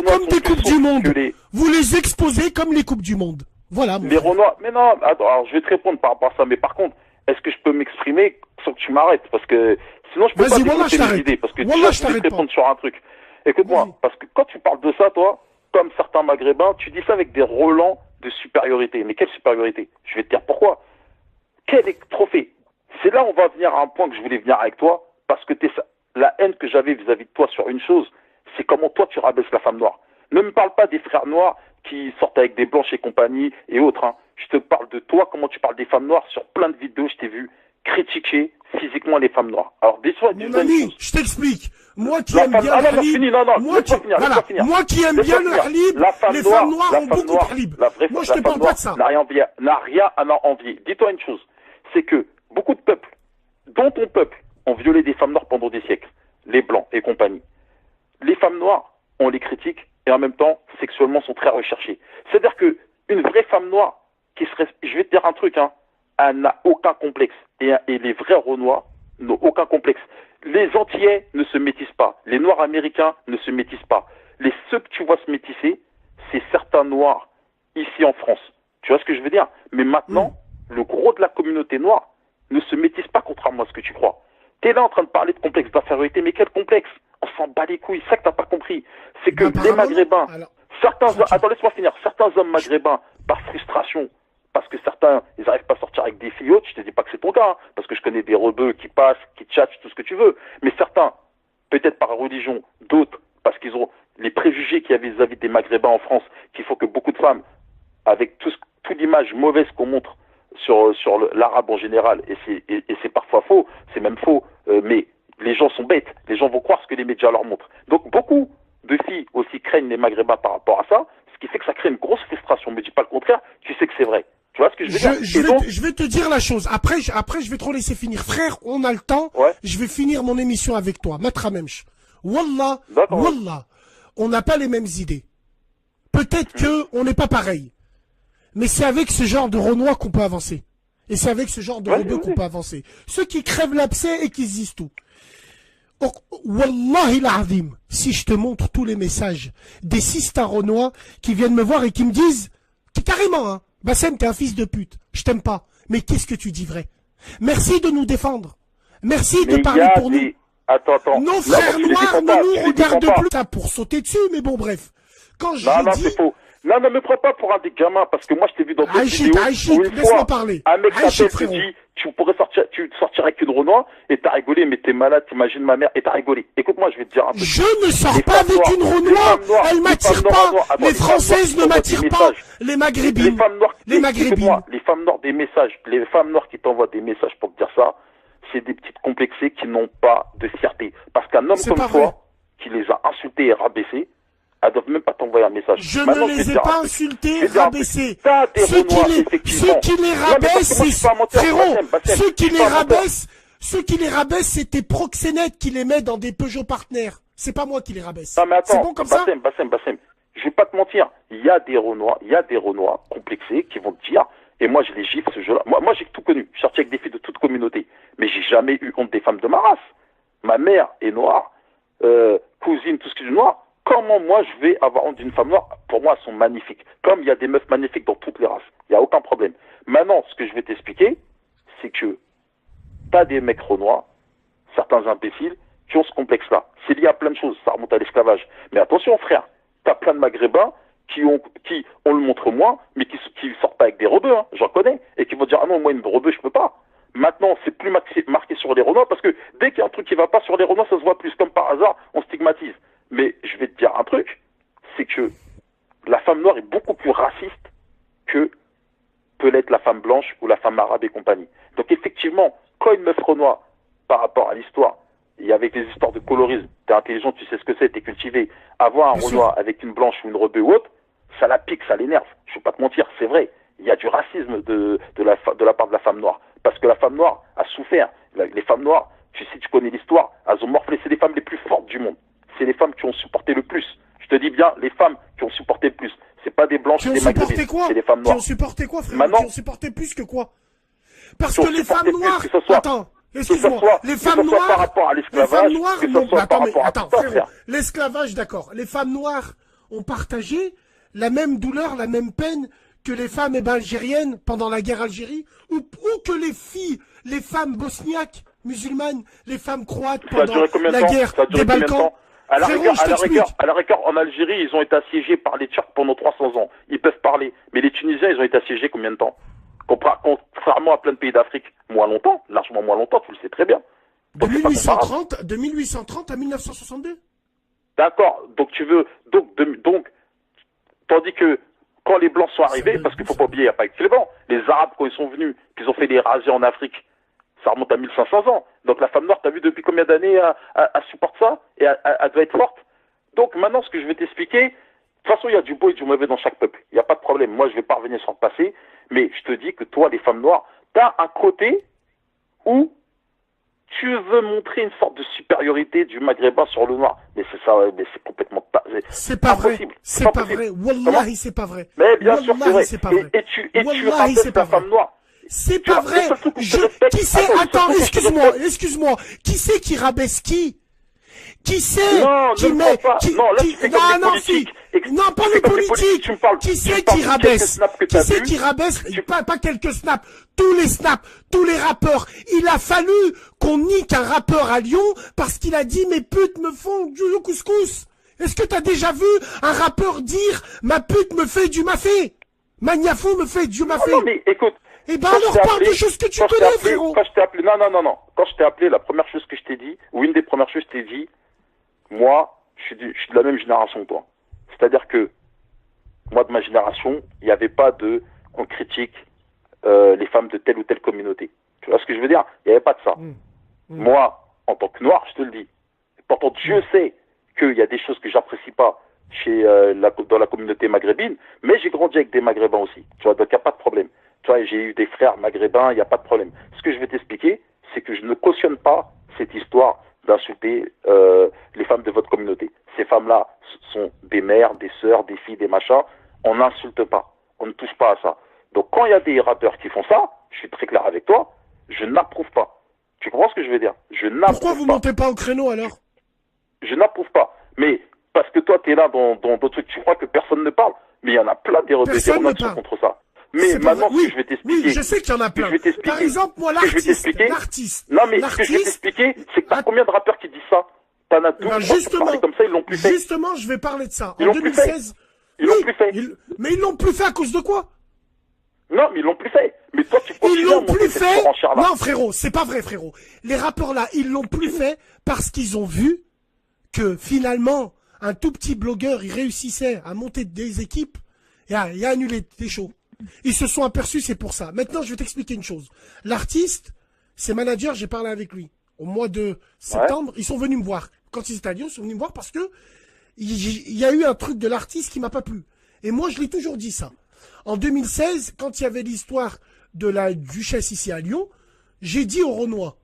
comme des Coupes du Monde. Vous les exposez comme les Coupes du Monde. Voilà. Les Renois, mais non, attends, alors je vais te répondre par rapport à ça, mais par contre, est-ce que je peux m'exprimer sans que tu m'arrêtes? Parce que sinon je peux pas t'écouter mes idées, parce que je vais te répondre sur un truc. Écoute-moi, parce que quand tu parles de ça, toi, comme certains maghrébins, tu dis ça avec des relents de supériorité. Mais quelle supériorité? Je vais te dire pourquoi. Quel trophée? C'est là où on va venir à un point que je voulais venir avec toi, parce que la haine que j'avais vis-à-vis de toi sur une chose, c'est comment toi tu rabaisses la femme noire. Ne me parle pas des frères noirs qui sortent avec des blanches et compagnie et autres. Hein. Je te parle de toi, comment tu parles des femmes noires sur plein de vidéos, je t'ai vu critiquer physiquement les femmes noires. Alors mon ami, je t'explique. Moi qui aime bien le halib, moi qui aime bien le halib, les femmes noires ont beaucoup de halib. Moi je te parle pas de ça. N'a rien à en envier. Dis-toi une chose, c'est que beaucoup de peuples, dont ton peuple, ont violé des femmes noires pendant des siècles, les blancs et compagnie. Les femmes noires, on les critique et en même temps, sexuellement, sont très recherchées. C'est-à-dire que une vraie femme noire qui serait, je vais te dire un truc, hein, elle n'a aucun complexe et les vrais Renois n'ont aucun complexe. Les Antillais ne se métissent pas, les Noirs américains ne se métissent pas. Ceux que tu vois se métisser, c'est certains Noirs ici en France. Tu vois ce que je veux dire? Mais maintenant, le gros de la communauté noire ne se métisse pas, contrairement à ce que tu crois. Tu es là en train de parler de complexe d'infériorité, mais quel complexe? On s'en bat les couilles, c'est ça que t'as pas compris. C'est que les Maghrébins, attends, laisse-moi finir, certains hommes maghrébins, par frustration, parce que certains, ils n'arrivent pas à sortir avec des filles hautes, je te dis pas que c'est ton cas, hein, parce que je connais des rebeux qui passent, qui tchatchent, tout ce que tu veux, mais certains, peut-être par religion, d'autres, parce qu'ils ont les préjugés qu'il y avait vis-à-vis des Maghrébins en France, qu'il faut que beaucoup de femmes, avec toute l'image mauvaise qu'on montre sur l'arabe en général, et c'est parfois faux, c'est même faux, mais les gens sont bêtes, les gens vont croire ce que les médias leur montrent. Donc beaucoup de filles aussi craignent les Maghrébins par rapport à ça, ce qui fait que ça crée une grosse frustration. Ne me dis pas le contraire, tu sais que c'est vrai. Tu vois ce que je veux dire? Je vais te dire la chose. Après, je vais te laisser finir. Frère, on a le temps. Ouais. Je vais finir mon émission avec toi. Matra Memch. Wallah, on n'a pas les mêmes idées. Peut-être que on n'est pas pareil. Mais c'est avec ce genre de Renois qu'on peut avancer. Et c'est avec ce genre de rebeux qu'on peut avancer. Ceux qui crèvent l'abcès et qui se disent tout. Wallahi l'azim, si je te montre tous les messages des sisters Renois qui viennent me voir et qui me disent, carrément, hein, Bassem, t'es un fils de pute, je t'aime pas. Mais qu'est-ce que tu dis vrai? Merci de nous défendre. Merci de parler pour nous. Attends. Nos frères noirs ne nous regardent plus. Ça pour sauter dessus, mais bon, bref. Quand je non, dis... c'est faux. Non, ne me prends pas pour un des gamins, parce que moi, je t'ai vu dans d'autres vidéos où une laisse-moi fois, parler. un mec t'appelle, te dit, tu sortirais avec une Renoir, et t'as rigolé, mais t'es malade, t'imagines ma mère, et t'as rigolé. Écoute-moi, je vais te dire un truc. Je ne sors pas avec une Renoir, elle m'attire pas. Les Françaises ne m'attirent pas. Les Maghrébines. Les femmes noires, les Maghrébines. Les femmes noires des messages, les femmes noires qui t'envoient des messages pour te dire ça, c'est des petites complexées qui n'ont pas de fierté. Parce qu'un homme comme toi, qui les a insultés et rabaissés, elles doivent même pas t'envoyer un message. Je ne les ai pas insultés, rabaissés. Ceux qui les rabaissent, c'est frérot. Ceux qui les rabaissent, c'est tes proxénètes qui les mettent dans des Peugeot partenaires. C'est pas moi qui les rabaisse. Non mais attends, c'est bon comme ça. Bassem, je vais pas te mentir. Il y a des Renois complexés qui vont te dire, et moi je les gifle ce jeu-là. Moi j'ai tout connu. Je suis sorti avec des filles de toute communauté, mais j'ai jamais eu honte des femmes de ma race. Ma mère est noire, cousine, tout ce qui est noir. Comment moi je vais avoir honte d'une femme noire? Pour moi, elles sont magnifiques. Comme il y a des meufs magnifiques dans toutes les races. Il n'y a aucun problème. Maintenant, ce que je vais t'expliquer, c'est que tu as des mecs renois, certains imbéciles, qui ont ce complexe-là. C'est lié à plein de choses. Ça remonte à l'esclavage. Mais attention, frère, tu as plein de Maghrébins qui on le montre moins, mais qui sortent pas avec des rebeux, hein, j'en connais, et qui vont dire, ah non, moi, une rebeu, je peux pas. Maintenant, c'est plus marqué sur les Renois, parce que dès qu'il y a un truc qui va pas sur les Renois, ça se voit plus. Comme par hasard, on stigmatise. Mais je vais te dire un truc, c'est que la femme noire est beaucoup plus raciste que peut l'être la femme blanche ou la femme arabe et compagnie. Donc effectivement, quand une meuf renois, par rapport à l'histoire, et avec les histoires de colorisme, t'es intelligent, tu sais ce que c'est, t'es cultivé, avoir un renois avec une blanche ou une rebeu ou autre, ça la pique, ça l'énerve. Je vais pas te mentir, c'est vrai. Il y a du racisme de la part de la femme noire. Parce que la femme noire a souffert. Les femmes noires, tu connais l'histoire, elles ont morflé, c'est les femmes les plus fortes du monde. C'est les femmes qui ont supporté le plus. Je te dis bien, les femmes qui ont supporté le plus. C'est pas des blanches, des maghrébines, c'est les femmes noires. Qui ont supporté quoi, frère? Maintenant, qui ont supporté plus que quoi? Parce que les femmes noires... Attends, excuse-moi. Les femmes noires... par rapport à l'esclavage, attends, frérot. L'esclavage, d'accord. Les femmes noires ont partagé la même douleur, la même peine que les femmes algériennes pendant la guerre Algérie, ou que les filles, les femmes bosniaques, musulmanes, les femmes croates pendant la guerre des Balkans. À la rigueur, en Algérie, ils ont été assiégés par les Turcs pendant 300 ans. Ils peuvent parler. Mais les Tunisiens, ils ont été assiégés combien de temps? Contrairement à plein de pays d'Afrique, moins longtemps, largement moins longtemps, tu le sais très bien. De 1830 à 1962. D'accord. Donc tandis que quand les Blancs sont arrivés, parce qu'il faut pas oublier, il n'y a pas que les Blancs, les Arabes, quand ils sont venus, qu'ils ont fait des razzias en Afrique, ça remonte à 1500 ans. Donc la femme noire, t'as vu depuis combien d'années elle supporte ça? Et elle doit être forte. Donc maintenant, ce que je vais t'expliquer, de toute façon, il y a du beau et du mauvais dans chaque peuple. Il n'y a pas de problème. Moi, je vais pas revenir sur le passé, mais je te dis que toi, les femmes noires, t'as un côté où tu veux montrer une sorte de supériorité du maghrébin sur le noir. Mais c'est ça, mais c'est complètement c'est pas vrai. C'est pas vrai. Wallahi, c'est pas vrai. Mais bien sûr, c'est vrai. C'est pas vrai. Et tu rabaisses la femme noire. C'est pas vrai. Qui c'est? Attends, excuse-moi. Qui c'est qui rabaisse qui? Qui c'est qui met non, pas les politiques. Qui c'est qui rabaisse? Qui c'est qui rabaisse? Pas quelques snaps, tous les snaps, tous les rappeurs. Il a fallu qu'on nique un rappeur à Lyon parce qu'il a dit mes putes me font du couscous. Est-ce que t'as déjà vu un rappeur dire ma pute me fait du mafé? Magniafou me fait du mafé? Non, mais écoute. Eh ben alors parle des choses que tu connais, frérot. Quand je t'ai appelé, non. Quand je t'ai appelé, la première chose que je t'ai dit, ou une des premières choses que je t'ai dit, moi, je suis de la même génération que toi. C'est-à-dire que, moi, de ma génération, il n'y avait pas on critique les femmes de telle ou telle communauté. Tu vois ce que je veux dire? Il n'y avait pas de ça. Moi, en tant que noir, je te le dis. Pourtant, Dieu sait qu'il y a des choses que j'apprécie pas dans la communauté maghrébine, mais j'ai grandi avec des maghrébins aussi. Tu vois, donc il n'y a pas de problème. Tu vois, j'ai eu des frères maghrébins, il n'y a pas de problème. Ce que je vais t'expliquer, c'est que je ne cautionne pas cette histoire d'insulter les femmes de votre communauté. Ces femmes-là sont des mères, des sœurs, des filles, des machins. On n'insulte pas. On ne touche pas à ça. Donc quand il y a des rappeurs qui font ça, je suis très clair avec toi, je n'approuve pas. Tu comprends ce que je veux dire? Je n'approuve pas. Pourquoi vous montez pas au créneau alors? Je n'approuve pas. Mais parce que toi, tu es là dans d'autres trucs, tu crois que personne ne parle. Mais il y en a plein des rebelles qui sont contre ça. Mais maintenant, oui, je vais t'expliquer. Oui, je sais qu'il y en a plein. Par exemple, moi, l'artiste. Non, mais ce que je vais t'expliquer, c'est que t'as combien de rappeurs qui disent ça? T'en as 12, ben justement, comme ça, ils l'ont plus fait. Justement, je vais parler de ça. En 2016. Ils l'ont plus fait. Mais ils l'ont plus fait à cause de quoi? Non, mais ils l'ont plus fait. Mais toi, tu continues ils l'ont plus fait. Là. Non, frérot, c'est pas vrai, frérot. Les rappeurs là, ils l'ont plus fait parce qu'ils ont vu que finalement, un tout petit blogueur, il réussissait à monter des équipes et à annuler des shows. Ils se sont aperçus, c'est pour ça. Maintenant, je vais t'expliquer une chose. L'artiste, ses managers, j'ai parlé avec lui. Au mois de septembre, ils sont venus me voir. Quand ils étaient à Lyon, ils sont venus me voir parce que il y a eu un truc de l'artiste qui m'a pas plu. Et moi, je l'ai toujours dit ça. En 2016, quand il y avait l'histoire de la duchesse ici à Lyon, j'ai dit aux Renois,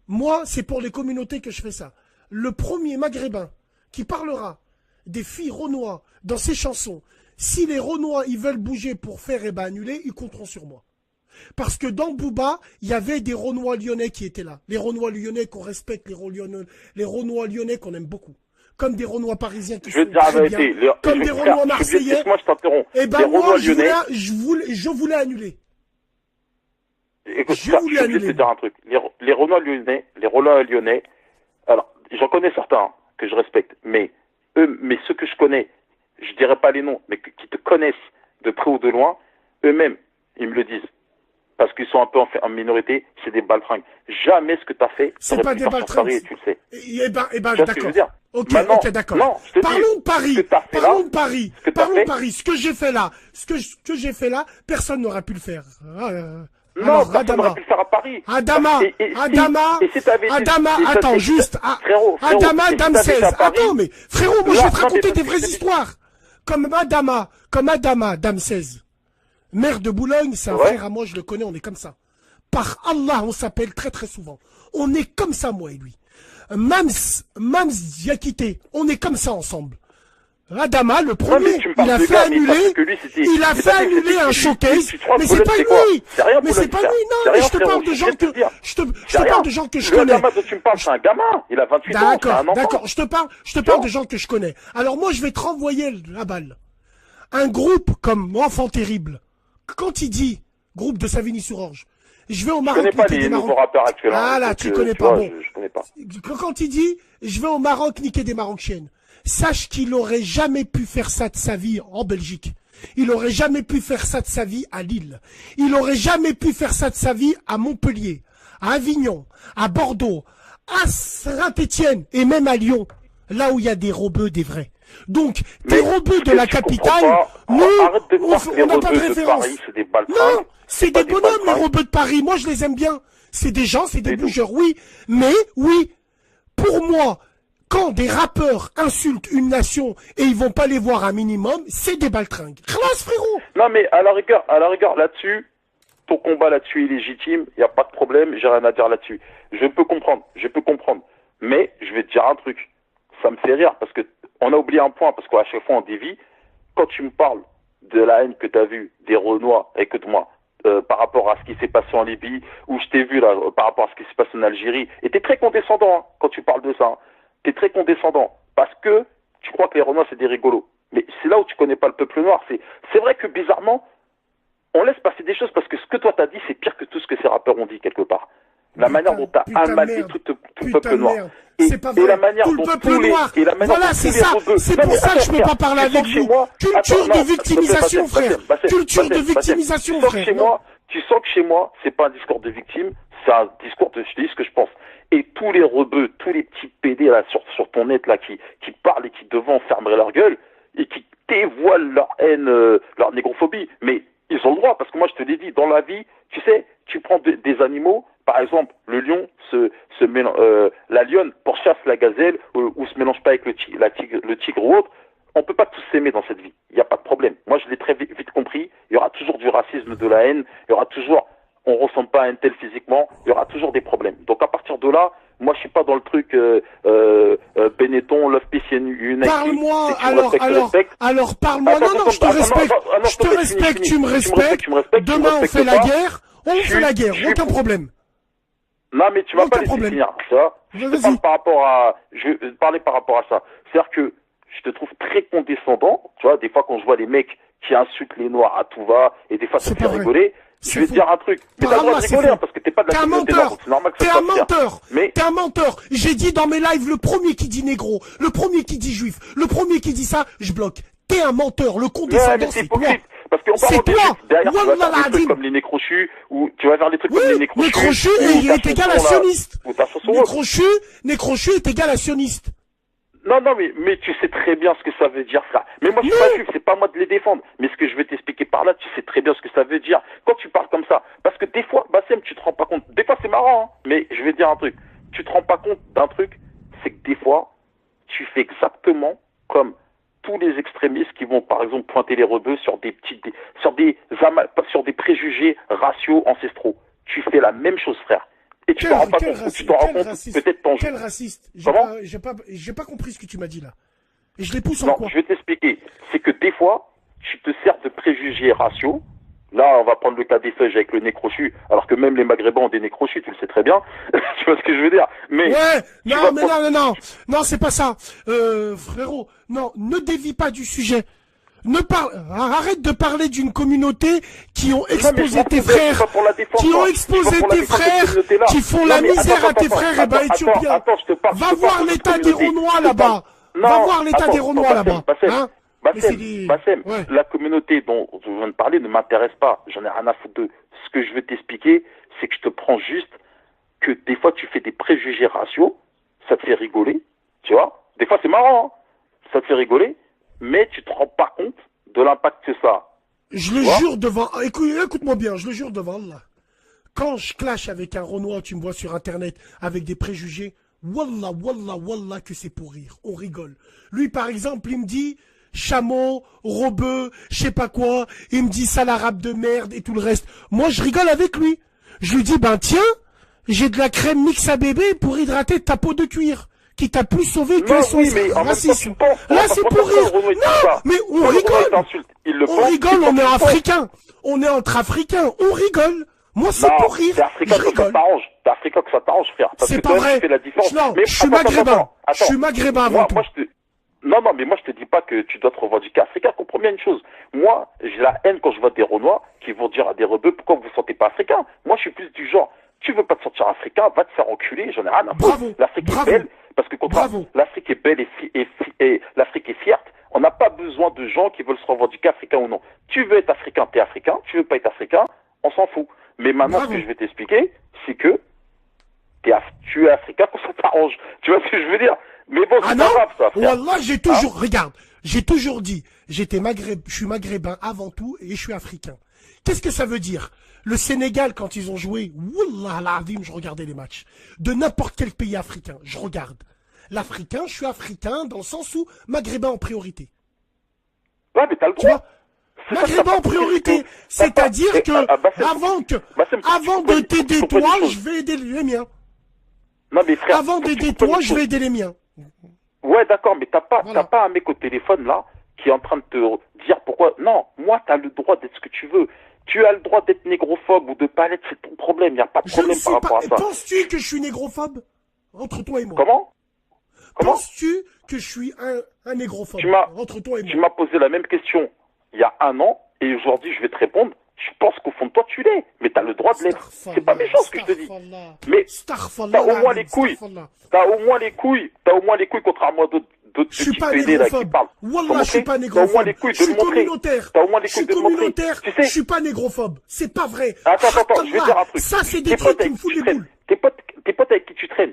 moi, c'est pour les communautés que je fais ça. Le premier maghrébin qui parlera des filles Renois dans ses chansons, si les Renois ils veulent bouger pour faire annuler, ils compteront sur moi. Parce que dans Booba, il y avait des Renois lyonnais qui étaient là. Les Renois lyonnais qu'on respecte, les Renois lyonnais qu'on aime beaucoup. Comme des Renois parisiens qui sont très bien. Comme des Renois marseillais. Moi, je t'interromps. Et ben moi, je voulais annuler. Écoute, je voulais te dire un truc. Les Renois lyonnais, alors, j'en connais certains que je respecte, mais ceux que je connais, je dirais pas les noms, mais qui te connaissent de près ou de loin, eux-mêmes, ils me le disent. Parce qu'ils sont un peu en minorité, c'est des baltringues. Jamais ce que tu as fait, c'est pas des baltringues. Tu le sais. Eh ben, d'accord. Ok, d'accord. Non, Parlons de Paris. Parlons de Paris. Ce que j'ai fait là, personne n'aurait pu le faire. Non, personne n'aurait pu le faire à Paris. Adama, attends, juste. Adama, Dame 16. Attends, mais frérot, moi je vais te raconter des vraies histoires. Comme Adama, Dame 16. Maire de Boulogne, c'est un frère à moi, je le connais, on est comme ça. Par Allah, on s'appelle très très souvent. On est comme ça, moi et lui. Mams Diakité, on est comme ça ensemble. Adama, le premier, il a fait annuler un showcase, mais c'est pas lui. Mais c'est pas lui, non, mais je te parle de gens que, je te parle de gens que je connais. Adama dont tu me parles, c'est un gamin, il a 28 ans, c'est un enfant. D'accord, je te parle de gens que je connais. Alors moi, je vais te renvoyer la balle. Un groupe comme Enfant Terrible, quand il dit groupe de Savigny-sur-Orge, je vais au Maroc. Je connais pas les nouveaux rappeurs actuels. Ah là, tu connais pas. Bon. Je connais pas. Quand il dit, je vais au Maroc niquer des Marocaines, sache qu'il aurait jamais pu faire ça de sa vie en Belgique. Il aurait jamais pu faire ça de sa vie à Lille. Il aurait jamais pu faire ça de sa vie à Montpellier, à Avignon, à Bordeaux, à Saint-Étienne et même à Lyon, là où il y a des rebeux, des vrais. Donc, des rebeux de la capitale, nous, on n'a pas de référence. Non, c'est des bonhommes, les rebeux de Paris. Moi, je les aime bien. C'est des gens, c'est des bougeurs, oui. Mais, oui, pour moi, quand des rappeurs insultent une nation et ils vont pas les voir un minimum, c'est des baltringues. Classe, frérot. Non, mais à la rigueur, là-dessus, ton combat là-dessus est légitime, il n'y a pas de problème, j'ai rien à dire là-dessus. Je peux comprendre. Mais, je vais te dire un truc. Ça me fait rire parce que on a oublié un point, parce qu'à chaque fois on dévie. Quand tu me parles de la haine que tu as vue des Renois, écoute-moi, par rapport à ce qui s'est passé en Libye, ou je t'ai vu là, par rapport à ce qui s'est passé en Algérie, et t'es très condescendant hein, quand tu parles de ça. Hein. T'es très condescendant, parce que tu crois que les Renois c'est des rigolos. Mais c'est là où tu connais pas le peuple noir. C'est vrai que bizarrement, on laisse passer des choses, parce que ce que toi t'as dit, c'est pire que tout ce que ces rappeurs ont dit quelque part. La manière dont t'as amalé tout le peuple noir. C'est pas vrai. Et la manière tout dont le peuple noir. Voilà, c'est ça. C'est pour ça que je peux pas parler avec vous. Culture de victimisation, frère. Culture de victimisation, frère. Tu sens que chez moi, c'est pas un discours de victime, c'est un discours de, je te dis ce que je pense. Et tous les rebeux, tous les petits PD là sur ton net là qui parlent et qui devant fermer leur gueule et qui dévoilent leur haine, leur négrophobie. Mais ils ont le droit, parce que moi je te l'ai dit, dans la vie, tu sais, tu prends des animaux. Par exemple, le lion la lionne pourchasse la gazelle ou se mélange pas avec le tigre ou autre. On peut pas tous s'aimer dans cette vie. Il n'y a pas de problème. Moi, je l'ai très vite compris. Il y aura toujours du racisme, de la haine. Il y aura toujours, on ressemble pas à un tel physiquement. Il y aura toujours des problèmes. Donc à partir de là, moi, je suis pas dans le truc Benetton, Love Peace United. Parle-moi, alors parle-moi. Non, je te respecte. Je te respecte, tu me respectes. Demain, on fait la guerre. On fait la guerre, aucun problème. Non, mais tu vas pas laisser finir, tu vois. Je vais parler par rapport à ça. C'est-à-dire que je te trouve très condescendant, tu vois, des fois quand je vois les mecs qui insultent les noirs à tout va, et des fois ça me fait rigoler. Je vais te dire un truc. Mais t'as le droit de rigoler, hein, parce que t'es pas de la communauté noire, donc c'est normal que ça te fasse rire. T'es un menteur. J'ai dit dans mes lives, le premier qui dit négro, le premier qui dit juif, le premier qui dit ça, je bloque. T'es un menteur. Le condescendant, c'est toi. Parce qu'on parle des juifs, derrière, tu vas faire des trucs comme les nez crochus, ou tu vas faire des trucs comme les nez crochus. Nez crochu est égal à sioniste. Nez crochu est égal à sioniste. Non, mais tu sais très bien ce que ça veut dire, frère. Mais moi, je suis pas juif, c'est pas moi de les défendre. Mais ce que je vais t'expliquer par là, tu sais très bien ce que ça veut dire. Quand tu parles comme ça, parce que des fois, Bassem, tu te rends pas compte. Des fois, c'est marrant, hein, mais je vais te dire un truc. Tu te rends pas compte d'un truc, c'est que des fois, tu fais exactement comme tous les extrémistes qui vont, par exemple, pointer les rebeux sur des préjugés raciaux ancestraux. Tu fais la même chose, frère. Et tu t'en rends pas compte, tu t'en rends compte peut-être ton jeu. Quel raciste? J'ai pas compris ce que tu m'as dit là. Et je les pousse en quoi? Non, je vais t'expliquer. C'est que des fois, tu te sers de préjugés raciaux. Là, on va prendre le cas des feuilles avec le nez crochu, alors que même les Maghrébins ont des nez crochus, tu le sais très bien. Tu vois ce que je veux dire? Mais non, c'est pas ça. Frérot, non, ne dévie pas du sujet. Arrête de parler d'une communauté qui ont exposé tes frères, qui font la misère à tes frères éthiopiens. Va voir l'état des Renois là-bas. Va voir l'état des Renois là-bas. Bassem, la communauté dont je viens de parler ne m'intéresse pas. J'en ai rien à foutre d'eux. Ce que je veux t'expliquer, c'est que je te prends juste que des fois tu fais des préjugés raciaux, ça te fait rigoler, tu vois. Des fois c'est marrant, hein, ça te fait rigoler, mais tu te rends pas compte de l'impact que ça a. Je le jure devant... Écoute-moi bien, je le jure devant Allah. Quand je clash avec un Renoir, tu me vois sur Internet, avec des préjugés, wallah, que c'est pour rire. On rigole. Lui, par exemple, il me dit chameau, robeux, je sais pas quoi. Il me dit sale arabe de merde et tout le reste. Moi, je rigole avec lui. Je lui dis, ben tiens, j'ai de la crème mix à bébé pour hydrater ta peau de cuir, qui t'a plus sauvé que son racisme. Là, c'est pour rire. Non, mais on rigole. On rigole, on est africains. On est entre africains. On rigole. Moi, c'est pour rire. C'est africain que ça t'arrange. C'est africain que ça t'arrange, frère. C'est pas vrai. Non, je suis maghrébin. Je suis maghrébin avant tout. Non, mais moi, je te dis pas que tu dois te revendiquer africain. Comprends bien une chose. Moi, j'ai la haine quand je vois des Renois qui vont dire à des rebeux, pourquoi vous vous sentez pas africain? Moi, je suis plus du genre, tu veux pas te sentir africain, va te faire enculer, j'en ai rien à foutre. L'Afrique est belle, parce que l'Afrique est belle et l'Afrique est fière. On n'a pas besoin de gens qui veulent se revendiquer africain ou non. Tu veux être africain, t'es africain. Tu veux pas être africain, on s'en fout. Mais maintenant, ce que je vais t'expliquer, c'est que tu es africain quand ça t'arrange. Tu vois ce que je veux dire? Mais bon, c'est pas grave, ça, frère. Wallah, regarde, j'ai toujours dit, je suis maghrébin avant tout et je suis africain. Qu'est-ce que ça veut dire? Le Sénégal, quand ils ont joué, wallah al-azim, je regardais les matchs. De n'importe quel pays africain, je regarde. L'africain, je suis africain dans le sens où maghrébin en priorité. Ouais, mais t'as le droit. Maghrébin en priorité. C'est-à-dire que, avant de t'aider toi, je vais aider les miens. Non, mais frère. Avant d'aider toi, je vais aider les miens. Ouais, d'accord, mais t'as pas un mec au téléphone, là, qui est en train de te dire pourquoi. Non, moi, t'as le droit d'être ce que tu veux. Tu as le droit d'être négrophobe ou de pas l'être, c'est ton problème. Il n'y a pas de problème par rapport à ça. Penses-tu que je suis négrophobe? Entre toi et moi. Comment? Penses-tu que je suis un négrophobe? Entre toi et moi. Tu m'as posé la même question il y a un an, et aujourd'hui, je vais te répondre. Je pense qu'au fond de toi, tu l'es. Mais t'as le droit de l'être. C'est pas méchant ce que je te dis. Mais t'as au moins les couilles. T'as au moins les couilles, contrairement à d'autres petits PD là qui parlent. Wallah, je suis pas négrophobe. T'as au moins les couilles de le montrer. T'as au moins les couilles de le montrer. Tu sais, je suis pas négrophobe. C'est pas vrai. Attends, je vais te dire un truc. Ça, c'est des trucs qui me foutent les boules. Tes potes avec qui tu traînes,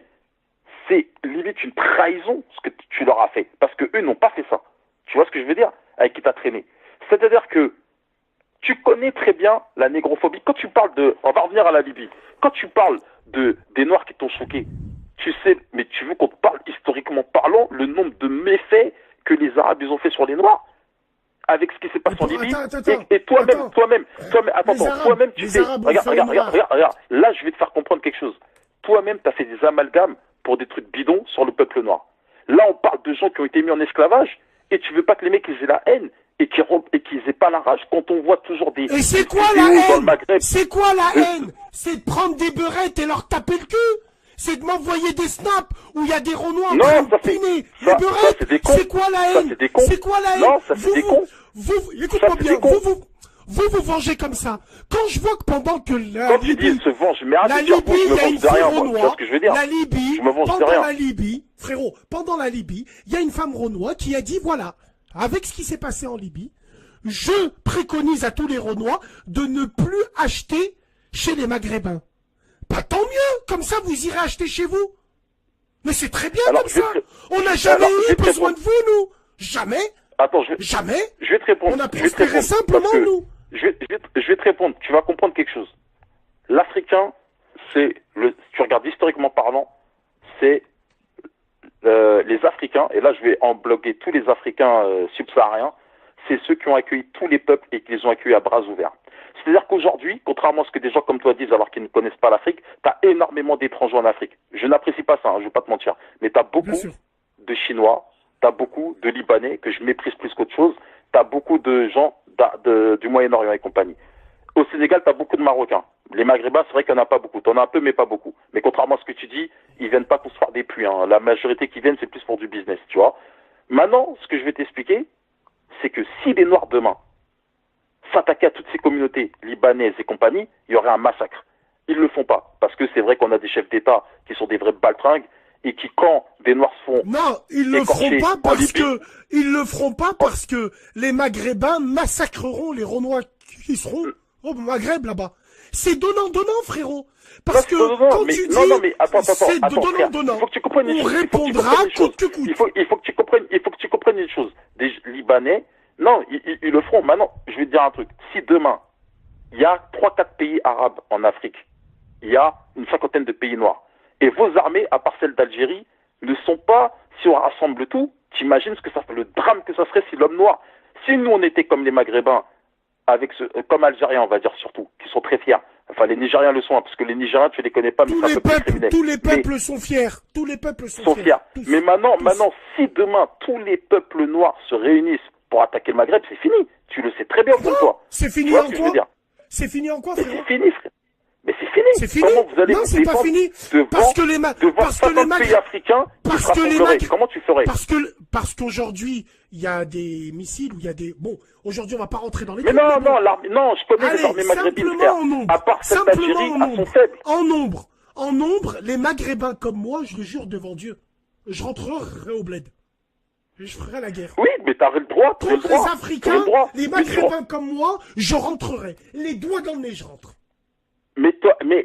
c'est limite une trahison ce que tu leur as fait. Parce que eux n'ont pas fait ça. Tu vois ce que je veux dire? Avec qui t'as traîné. C'est-à-dire que tu connais très bien la négrophobie. Quand tu parles on va revenir à la Libye. Quand tu parles des Noirs qui t'ont choqué, tu sais, mais tu veux qu'on te parle historiquement parlant, le nombre de méfaits que les Arabes ils ont fait sur les Noirs avec ce qui s'est passé en Libye. Et toi-même, tu sais, regarde, là je vais te faire comprendre quelque chose. Toi-même, tu as fait des amalgames pour des trucs bidons sur le peuple noir. Là, on parle de gens qui ont été mis en esclavage, et tu veux pas que les mecs ils aient la haine, et qu'ils aient pas la rage, quand on voit toujours des... Et c'est quoi la haine? C'est quoi la haine? C'est de prendre des beurettes et leur taper le cul? C'est de m'envoyer des snaps où il y a des Renois en train de piner les beurettes? C'est quoi la haine? C'est quoi la haine? Non, ça c'est des cons. Écoute-moi bien, vous vengez comme ça. Quand je vois que pendant que la Libye, se venge, mais la Libye, il y a une femme Renois, la Libye, pendant la Libye, il y a une femme Renois qui a dit, voilà, avec ce qui s'est passé en Libye, je préconise à tous les Renois de ne plus acheter chez les Maghrébins. Pas tant mieux, comme ça vous irez acheter chez vous. Mais c'est très bien comme ça. On n'a jamais eu besoin de vous, nous. Jamais. Attends, jamais. Je vais te répondre. On a prospéré simplement, nous. Je vais te répondre. Tu vas comprendre quelque chose. L'Africain, tu regardes historiquement parlant, c'est les Africains, et là je vais en bloquer tous les Africains subsahariens, c'est ceux qui ont accueilli tous les peuples et qui les ont accueillis à bras ouverts. C'est-à-dire qu'aujourd'hui, contrairement à ce que des gens comme toi disent alors qu'ils ne connaissent pas l'Afrique, tu as énormément d'étrangers en Afrique. Je n'apprécie pas ça, je ne vais pas te mentir, mais tu as beaucoup de Chinois, tu as beaucoup de Libanais, que je méprise plus qu'autre chose, tu as beaucoup de gens du Moyen-Orient et compagnie. Au Sénégal, tu as beaucoup de Marocains. Les Maghrébins, c'est vrai qu'il n'y en a pas beaucoup. Tu en as un peu, mais pas beaucoup. Mais contrairement à ce que tu dis, ils viennent pas pour se faire des pluies. Hein. La majorité qui viennent, c'est plus pour du business, tu vois. Maintenant, ce que je vais t'expliquer, c'est que si les Noirs demain s'attaquaient à toutes ces communautés libanaises et compagnie, il y aurait un massacre. Ils le font pas. Parce que c'est vrai qu'on a des chefs d'État qui sont des vrais baltringues et qui, quand des Noirs se font... Non, ils le feront pas parce que les Maghrébins massacreront les Renois qui seront au Maghreb là-bas. C'est donnant-donnant, frérot. Parce que quand tu dis c'est donnant-donnant, il faut que tu comprennes une chose. On répondra coûte que coûte. Il faut que tu comprennes une chose. Des Libanais, non, ils le feront. Maintenant, je vais te dire un truc. Si demain, il y a 3-4 pays arabes en Afrique, il y a une 50aine de pays noirs, et vos armées, à part celle d'Algérie, ne sont pas, si on rassemble tout, t'imagines ce que ça fait, le drame que ça serait si l'homme noir, si nous on était comme les Maghrébins, comme Algériens, on va dire surtout, qui sont très fiers. Enfin, les Nigériens le sont, hein, parce que les Nigériens, tu les connais pas, mais c'est un peu plus criminel. Tous les peuples sont fiers. Tous les peuples sont fiers. Mais maintenant, si demain, tous les peuples noirs se réunissent pour attaquer le Maghreb, c'est fini. Tu le sais très bien pour toi. C'est fini en quoi? C'est fini en quoi, frère? C'est fini, frère. Mais c'est fini. C'est fini. Comment vous allez non, c'est pas fini. Parce que les pays africains, comment tu ferais? Parce qu'aujourd'hui, il y a des missiles, il y a des, aujourd'hui, on va pas rentrer dans les trucs. Mais non, je connais les armées maghrébines, frère. À part celle d'Algérie, elles sont faibles. En nombre, les Maghrébins comme moi, je le jure devant Dieu, je rentrerai au bled. Je ferai la guerre. Oui, mais t'avais le droit, Contre les Africains, les Maghrébins comme moi, je rentrerai. Les doigts dans le nez, je rentre. Mais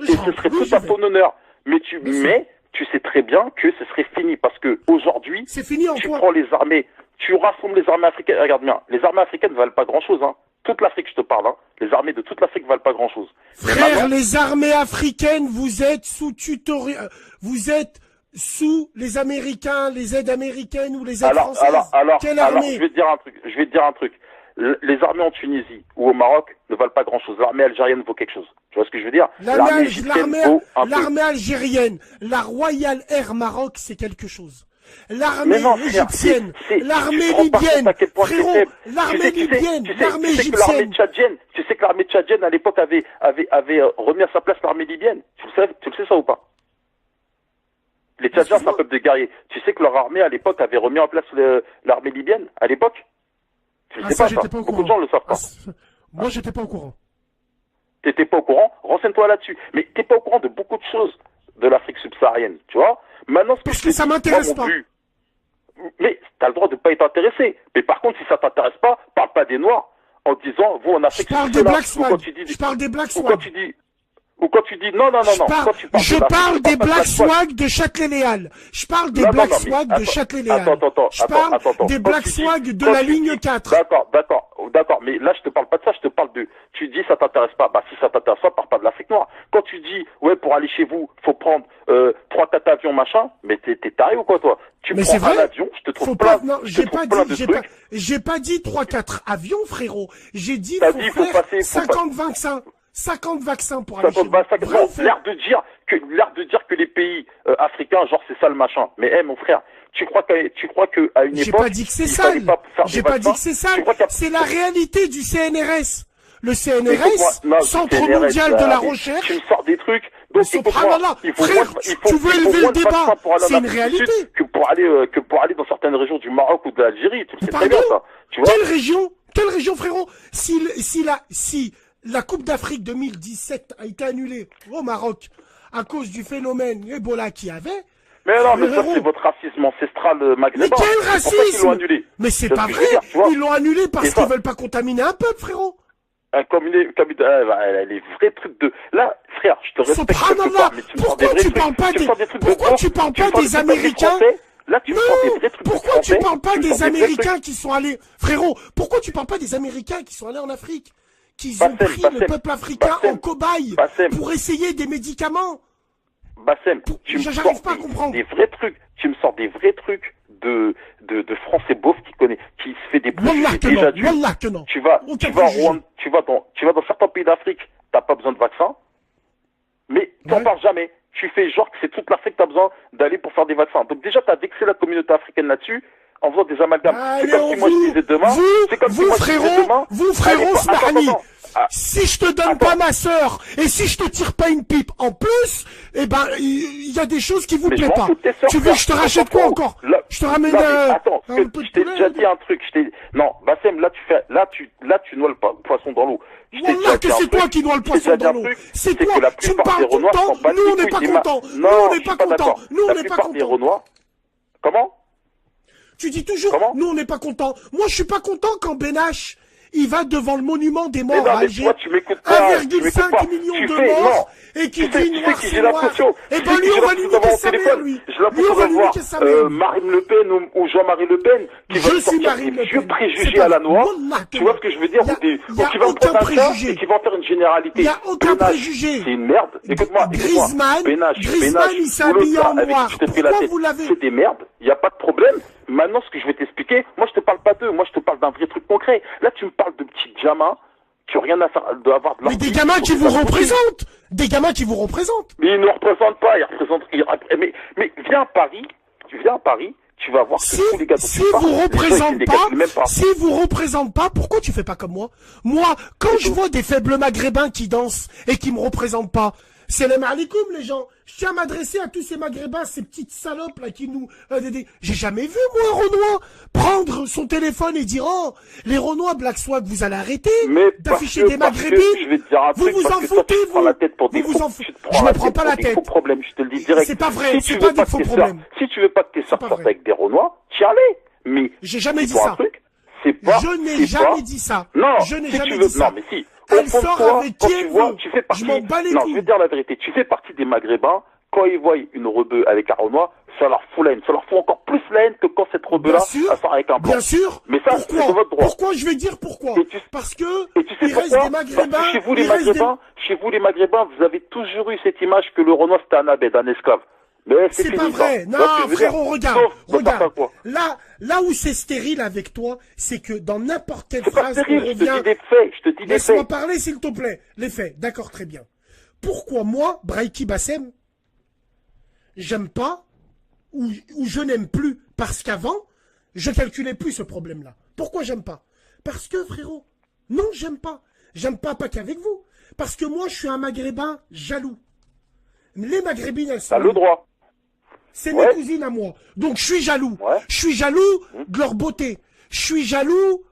ce serait tout à ton honneur. Mais tu sais très bien que ce serait fini parce que aujourd'hui, c'est fini en tu quoi? Prends les armées, tu rassembles les armées africaines. Regarde bien, les armées africaines ne valent pas grand-chose. Hein. Toute l'Afrique, je te parle. Hein. Les armées de toute l'Afrique ne valent pas grand-chose. Frère, les armées africaines, vous êtes sous tutoriel, vous êtes sous les Américains, les aides américaines ou les aides françaises. Quelle armée? Je vais te dire un truc. Les armées en Tunisie ou au Maroc ne valent pas grand-chose. L'armée algérienne vaut quelque chose. Tu vois ce que je veux dire? L'armée algérienne, la Royal Air Maroc, c'est quelque chose. L'armée égyptienne, l'armée libyenne, frérot, l'armée libyenne, l'armée égyptienne. Tu sais que l'armée tchadienne à l'époque avait remis à sa place l'armée libyenne. Tu le sais ça ou pas? Les Tchadiens, c'est un peuple de guerriers. Tu sais que leur armée à l'époque avait remis en place l'armée libyenne à l'époque? Tu le sais pas, ça. Beaucoup de gens le savent pas. Moi, j'étais pas au courant. T'étais pas au courant? Renseigne-toi là-dessus. Mais t'es pas au courant de beaucoup de choses de l'Afrique subsaharienne, tu vois? Maintenant, parce que ça m'intéresse pas. Mais t'as le droit de pas être intéressé. Mais par contre, si ça t'intéresse pas, parle pas des Noirs en disant, vous en Afrique subsaharienne. Je parle des Black Swag. Ou quand tu dis non. Je parle des Black Swag de Châtelet-Léal. Je parle des Black Swag de Châtelet-Léal. Je parle des Black Swag de la ligne 4. D'accord. Mais là, je te parle pas de ça. Je te parle de. Tu dis ça t'intéresse pas. Bah si ça t'intéresse pas, parle pas de l'Afrique noire. Quand tu dis ouais pour aller chez vous, faut prendre 3-4 avions machin. Mais t'es taré ou quoi toi? Tu prends un avion, je te trouve plein. Non, j'ai pas dit 3-4 avions, frérot. J'ai dit faut faire 50 vaccins pour aller chez vous. L'air de dire que les pays africains, genre c'est ça le machin. Mais mon frère, Tu crois qu'à une époque... J'ai pas dit que c'est sale. J'ai pas dit que c'est sale. C'est la réalité du CNRS. Le CNRS, Centre mondial de la recherche. Tu me sors des trucs. Donc, subhanallah, frère, tu veux élever le débat. C'est une réalité. Que pour aller dans certaines régions du Maroc ou de l'Algérie, tu le sais très bien, ça. Tu vois? Quelle région, frérot? Si la Coupe d'Afrique 2017 a été annulée au Maroc à cause du phénomène Ebola qu'il y avait. Mais non, mais ça, c'est votre racisme ancestral maghrébin. Mais quel racisme? Ils l'ont annulé. Mais c'est pas vrai. Ils l'ont annulé parce qu'ils veulent pas contaminer un peuple, frérot. Les vrais trucs de... Là, frère, je te respecte pas, mais pourquoi tu parles pas des Américains? Là, tu me sors des vrais trucs. Pourquoi tu parles pas des Américains qui sont allés... Frérot, pourquoi tu parles pas des Américains qui sont allés en Afrique? Qui ont pris le peuple africain en cobaye pour essayer des médicaments? Bassem, tu me sors pas à comprendre. Des vrais trucs. Tu me sors des vrais trucs de Français beauf qui se fait des préjugés déjà du. Tu vas dans certains pays d'Afrique, t'as pas besoin de vaccin, mais t'en parles jamais. Tu fais genre que c'est toute l'Afrique que t'as besoin d'aller pour faire des vaccins. Donc déjà t'as vexé la communauté africaine là-dessus en faisant des amalgames. C'est comme si moi je disais demain. Vous frérot, Smahani. Si je te donne pas ma sœur et si je te tire pas une pipe en plus, eh ben il y a des choses qui vous plaisent pas. Tu veux que je te rachète quoi encore? Je te ramène attends, je t'ai déjà dit un truc. Non, Bassem, là tu noies le poisson dans l'eau. Wallah que c'est toi qui noies le poisson dans l'eau. C'est toi. Tu me parles tout le temps. Nous on n'est pas contents. Nous on n'est pas contents. Nous on n'est pas contents. Comment? Tu dis toujours, nous on n'est pas contents. Moi je suis pas content quand Benache il va devant le monument des morts à Alger, 1,5 million de morts, et qui dit noir c'est noir. Et ben lui on va lui niquer sa mère, lui. Lui on va lui niquer sa mère. Marine Le Pen ou Jean-Marie Le Pen qui veulent sortir des vieux préjugés à la noire. Tu vois ce que je veux dire? Ou qui vont prendre un cas et qui vont faire une généralité. Il n'y a aucun préjugé. C'est une merde. Écoute-moi. Griezmann, il s'est habillé en noir. Pourquoi vous l'avez? C'est des merdes. Il n'y a pas de problème. Maintenant, ce que je vais t'expliquer, moi je te parle pas d'eux, moi je te parle d'un vrai truc concret. Là, tu me parles de petits gamins qui ont rien à faire, d'avoir de Mais des gamins qui vous représentent! Des gamins qui vous représentent! Mais ils ne représentent pas, ils représentent... Mais viens à Paris, tu vas voir que tous les gars dont tu parles, si vous représentent pas, pourquoi tu fais pas comme moi? Moi, quand je vois des faibles maghrébins qui dansent et qui me représentent pas, c'est les malikoum, les gens. Je tiens à m'adresser à tous ces maghrébins, ces petites salopes là qui nous... J'ai jamais vu, moi, un Renoir prendre son téléphone et dire « Oh, les Renois Black Swag, vous allez arrêter d'afficher des maghrébines. » Vous vous en foutez, vous. Vous vous en foutez. Je me prends pas la tête. Je te le dis direct. C'est pas vrai, c'est pas des faux problèmes. Si tu veux pas que tes sœurs sortent avec des Renois, t'y allais. Mais... J'ai jamais dit ça. Je n'ai jamais dit ça. Non, je n'ai jamais dit ça. Non, mais si. Elle sort avec qui elle veut. Je m'en bats les couilles. Non, je vais te dire la vérité. Tu fais partie des Maghrébins. Quand ils voient une rebeu avec un Renoir, ça leur fout la haine. Ça leur fout encore plus la haine que quand cette rebeu-là sort avec un blanc. Bien sûr. Mais ça, c'est votre droit. Pourquoi? Je vais dire pourquoi. Parce que il reste des Maghrébins. Parce que chez vous, les Maghrébins, vous avez toujours eu cette image que le Renoir, c'était un abed, un esclave. C'est pas vrai. Non, frérot, regarde. Là où c'est stérile avec toi, c'est que dans n'importe quelle phrase, on revient... Je te dis des faits, Laisse-moi parler, s'il te plaît. Les faits. D'accord, très bien. Pourquoi moi, Braiki Bassem, j'aime pas, ou je n'aime plus, parce qu'avant, je calculais plus ce problème-là. Pourquoi j'aime pas? Parce que, frérot, non, j'aime pas. J'aime pas qu'avec vous. Parce que moi, je suis un maghrébin jaloux. Les maghrébines, elles sont... T'as le droit. C'est mes cousines à moi. Donc je suis jaloux. Je suis jaloux de leur beauté. Je suis jaloux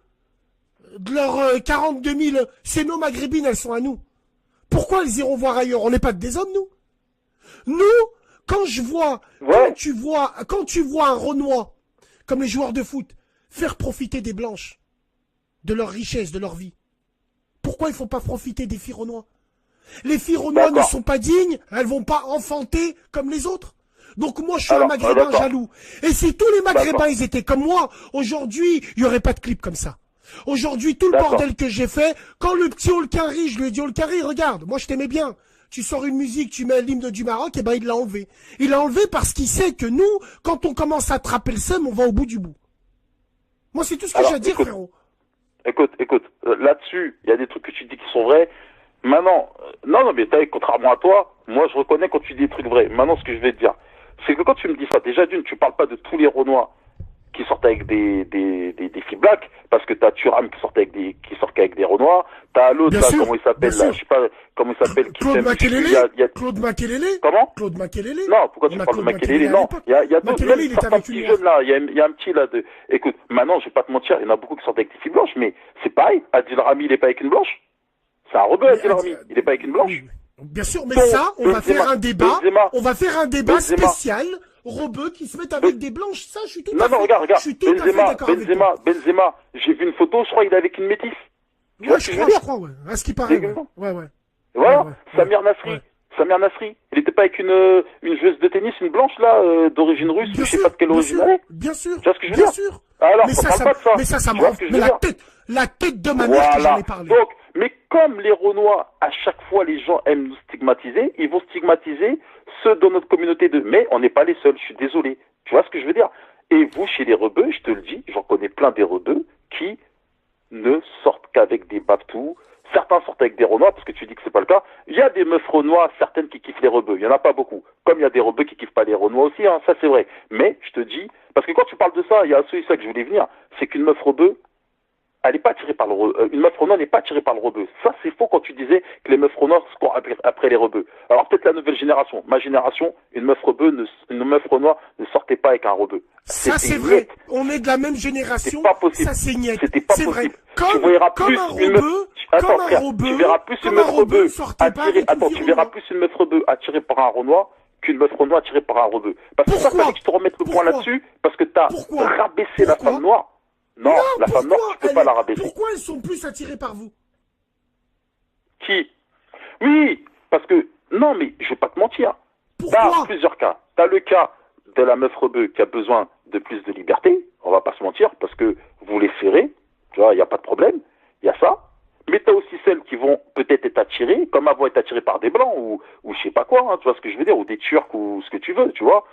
de leurs 42 000... C'est nos maghrébines, elles sont à nous. Pourquoi elles iront voir ailleurs? On n'est pas que des hommes, nous. Nous, quand je vois... Quand tu vois un Renoir, comme les joueurs de foot, faire profiter des blanches, de leur richesse, de leur vie, pourquoi il ne faut pas profiter des filles Renois? Les filles Renois ne sont pas dignes, elles vont pas enfanter comme les autres. Donc moi je suis un maghrébin jaloux. Et si tous les maghrébins ils étaient comme moi, aujourd'hui il n'y aurait pas de clip comme ça. Aujourd'hui tout le bordel que j'ai fait, quand le petit Olkari, je lui ai dit Olkari, regarde, moi je t'aimais bien. Tu sors une musique, tu mets l'hymne du Maroc, et ben il l'a enlevé. Il l'a enlevé parce qu'il sait que nous, quand on commence à attraper le seum, on va au bout du bout. Moi c'est tout ce que j'ai à dire, frérot. Écoute, là-dessus, il y a des trucs que tu dis qui sont vrais. Maintenant, non, mais contrairement à toi, moi je reconnais quand tu dis des trucs vrais. Maintenant, ce que je vais te dire, c'est que quand tu me dis ça, déjà d'une, tu parles pas de tous les Renois qui sortent avec des filles black, parce que t'as Thuram qui sort avec des Renois, t'as l'autre là, comment il s'appelle là, je sais pas comment il s'appelle, qui Claude Makelele. Claude Makelele. Comment? Claude Makelele. Non, pourquoi tu parles de Makelele? Non, il y a d'autres, même certains petits jeunes là, il y a un petit là de, écoute, maintenant, je vais pas te mentir, il y en a beaucoup qui sortent avec des filles blanches, mais c'est pareil, Adil Rami, il est pas avec une blanche. C'est un rebeu, Adil Rami, il est pas avec une blanche. Bien sûr, mais ça, on va faire un débat, spécial, rebeux qui se mettent avec des blanches, ça, je suis tout à fait, regarde, je suis tout à fait d'accord avec toi. Benzema, j'ai vu une photo, je crois, il est avec une métisse. Ouais, je crois, ouais. À ce qui paraît, ouais. Voilà, Samir Nasri, il était pas avec une joueuse de tennis, une blanche, là, d'origine russe, je sais pas de quelle origine elle est. Bien sûr, tu vois ce que je veux dire? Sûr. Alors, mais on parle pas de ça. Mais ça me rend, mais la tête de ma mère que j'en ai parlé. Donc, mais comme les Renois, à chaque fois, les gens aiment nous stigmatiser, ils vont stigmatiser ceux dans notre communauté de, mais on n'est pas les seuls, je suis désolé. Tu vois ce que je veux dire? Et vous, chez les rebeux, je te le dis, j'en connais plein des rebeux qui ne sortent qu'avec des baptous. Certains sortent avec des Renois, parce que tu dis que c'est pas le cas. Il y a des meufs Renois, certaines qui kiffent les rebeux. Il y en a pas beaucoup. Comme il y a des rebeux qui kiffent pas les Renois aussi, hein, ça c'est vrai. Mais, je te dis, parce que quand tu parles de ça, il y a ça que je voulais venir, c'est qu'une meuf rebeu, elle n'est pas attirée par une meuf Renois n'est pas attirée par le rebeu. Ça, c'est faux quand tu disais que les meufs Renois courent après les rebeux. Alors peut-être la nouvelle génération. Ma génération, une meuf Renois ne sortait pas avec un rebeu. Ça, c'est vrai. On est de la même génération. C'était pas possible. Ça, c'est niette. C'était pas possible. Vrai. Comme un rebeu. Attends, frère, tu verras plus une meuf rebeu attirée. Attends, tu verras plus une meuf rebeu attirée par un Renois qu'une meuf Renois attirée par un rebeu. Parce que ça, fallait que je te remette le point là-dessus, parce que t'as rabaissé la femme noire. Non, la femme noire, tu peux pas la rabaisser. Pourquoi elles sont plus attirées par vous? Qui? Oui, parce que, non, mais je vais pas te mentir. T'as plusieurs cas. T'as le cas de la meuf rebeu qui a besoin de plus de liberté, on va pas se mentir, parce que vous les serrez, tu vois, il n'y a pas de problème, il y a ça. Mais t'as aussi celles qui vont peut-être être attirées, comme avant être attirées par des blancs, ou je sais pas quoi, hein, tu vois ce que je veux dire, ou des Turcs, ou ce que tu veux, tu vois.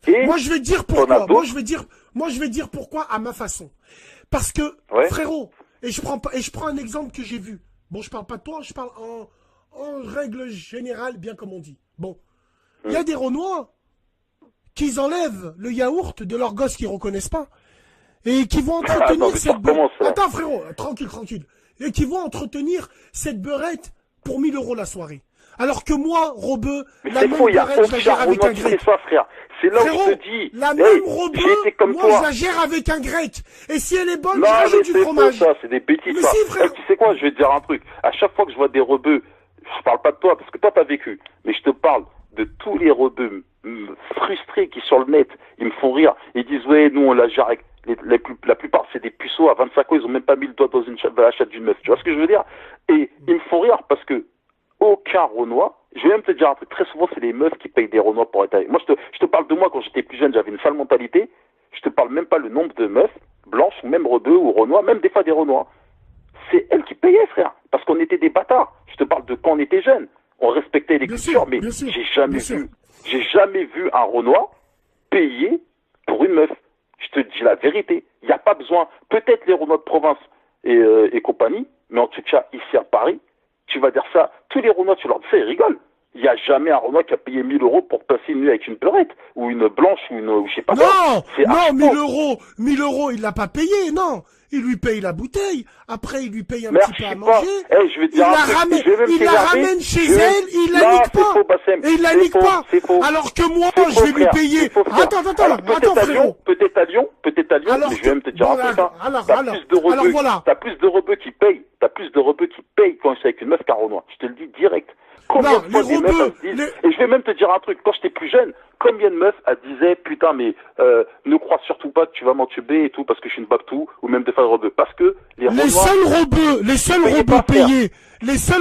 Et moi je vais dire pourquoi, moi je vais dire pourquoi à ma façon. Parce que, frérot, et je prends un exemple que j'ai vu. Bon, je parle pas de toi, je parle en règle générale, bien comme on dit. Bon, il y a des Renois qui enlèvent le yaourt de leurs gosses qu'ils reconnaissent pas. Et qui vont entretenir cette beurette. Attends, frérot, tranquille. Et qui vont entretenir cette beurette pour 1000 € la soirée. Alors que moi, rebeu, la même beurette, je la gère avec un grec. C'est là où je te dis. La même rebeu, moi, je la gère avec un grec. Et si elle est bonne, je rajoute du fromage. Ça, c'est des bêtises, ça. Si, tu sais quoi, je vais te dire un truc. À chaque fois que je vois des rebeux, je parle pas de toi, parce que toi, t'as vécu. Mais je te parle de tous les rebeux frustrés qui, sur le net, ils me font rire. Ils disent, ouais, nous, on la gère avec... La plupart, c'est des puceaux à 25 ans, ils ont même pas mis le doigt dans la chatte d'une meuf. Tu vois ce que je veux dire? Et ils me font rire parce que aucun Renois, je vais même te dire un truc, très souvent c'est les meufs qui payent des Renois pour être avec. Moi je te parle de moi quand j'étais plus jeune, j'avais une sale mentalité, je te parle même pas le nombre de meufs, blanches ou même rebeux ou Renois, même des fois des Renois. C'est elles qui payaient, frère, parce qu'on était des bâtards. Je te parle de quand on était jeunes, on respectait les cultures, mais j'ai jamais vu un Renois payer pour une meuf. Je te dis la vérité, il n'y a pas besoin, peut-être les Renois de province et compagnie, mais en tout cas ici à Paris, tu vas dire ça, tous les Renois, tu leur dis ça, ils rigolent. Il n'y a jamais un Renois qui a payé 1000 € pour passer une nuit avec une beurette, ou une blanche, ou je sais pas quoi. Non, 1000 €, il l'a pas payé, non. Il lui paye la bouteille, après il lui paye un petit peu à manger, je vais te dire il la ramène chez elle, il la nique pas, et il la nique pas, alors que moi, je vais lui payer, attends frérot. Peut-être à Lyon, mais je vais même te dire un truc, t'as plus de rebeux qui payent, quand c'est avec une meuf qu'un Renois, je te le dis direct. Combien de fois des meufs elles se disent, et je vais même te dire un truc, quand j'étais plus jeune, combien de meufs elles disaient, putain, mais ne crois surtout pas que tu vas m'entuber et tout, parce que je suis une babtou, ou même des fois de rebeux, parce que les seuls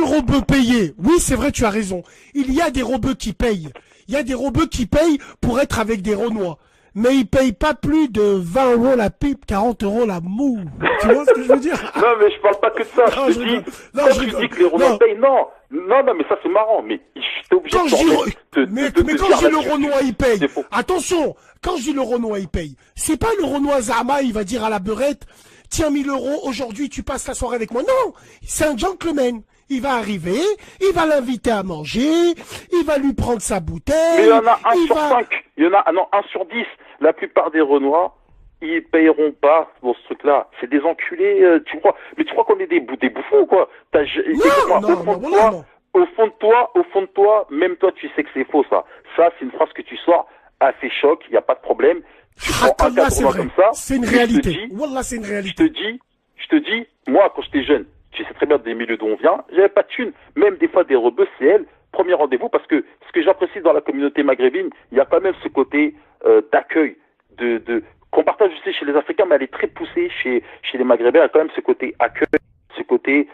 rebeux payés, oui, c'est vrai, tu as raison, il y a des rebeux qui payent, pour être avec des Renois. Mais ils payent pas plus de 20 € la pipe, 40 € la moue. Tu vois ce que je veux dire? Non, mais je parle pas que de ça. Je te dis, quand tu dis que les Renois payent, non, mais ça c'est marrant. Mais j'étais obligé mais quand je dis le Renois, il paye. Attention, quand je dis le Renois, il paye. C'est pas le Renois Zama, il va dire à la beurette, tiens 1000 € aujourd'hui, tu passes la soirée avec moi. Non, c'est un gentleman. Il va arriver, il va l'inviter à manger, il va lui prendre sa bouteille. Mais il y en a 1 sur 5. Il y en a, non, 1 sur 10. La plupart des Renois, ils payeront pas dans ce truc-là. C'est des enculés, tu crois. Mais tu crois qu'on est des bouffons, quoi. Non. Au fond de toi, même toi, tu sais que c'est faux, ça. Ça, c'est une phrase que tu sors, a fait choc, il n'y a pas de problème. Tu prends un cadre comme ça. C'est une réalité. Wallah, c'est une réalité. Je te dis, moi, quand j'étais jeune, tu sais très bien des milieux d'où on vient, j'avais pas de thunes. Même des fois, des rebeux, c'est elle. Premier rendez-vous, parce que ce que j'apprécie dans la communauté maghrébine, il y a quand même ce côté d'accueil, qu'on partage aussi chez les Africains, mais elle est très poussée chez les Maghrébins. Il y a quand même ce côté accueil, ce côté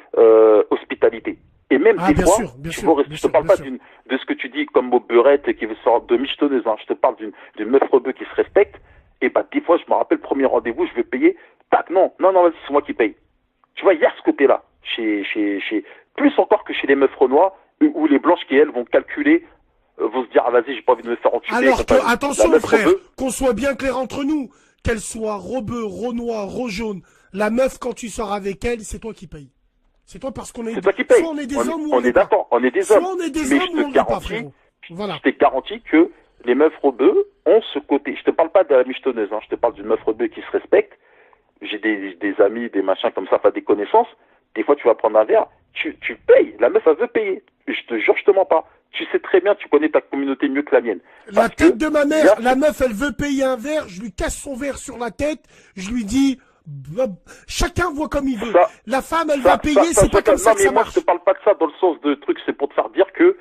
hospitalité. Et même des fois, je te parle pas de ce que tu dis comme mot beurette qui veut sortir de michetonneuse, hein. Je te parle d'une meuf rebeu qui se respecte. Et bah des fois, je me rappelle, premier rendez-vous, je vais payer. Tac, non, vas-y, c'est moi qui paye. Tu vois, il y a ce côté-là, plus encore que chez les meufs renois, où les blanches qui, elles, vont calculer, vont se dire, ah vas-y, j'ai pas envie de me faire entuber. Alors que, attention frère, qu'on soit bien clair entre nous, qu'elle soit rebeu, renois, jaune, la meuf, quand tu sors avec elle, c'est toi qui paye. C'est toi parce qu'on est... C'est toi qui paye. Soit on est des hommes ou on est d'accord, on est des hommes. Soit on est des hommes ou on n'est pas, frérot. Voilà. Je t'ai garanti que les meufs rebeux ont ce côté. Je te parle pas de la michetonneuse, hein. Je te parle d'une meuf rebeu qui se respecte. J'ai des amis, des machins comme ça, pas des connaissances. Des fois, tu vas prendre un verre, tu payes. La meuf, elle veut payer. Je te jure, je te mens pas. Tu sais très bien, tu connais ta communauté mieux que la mienne. La tête de ma mère, la meuf, elle veut payer un verre, je lui casse son verre sur la tête, je lui dis, chacun voit comme il veut. La femme, elle va payer, c'est pas comme ça que ça marche. Moi, je te parle pas de ça dans le sens de truc, c'est pour te faire dire que,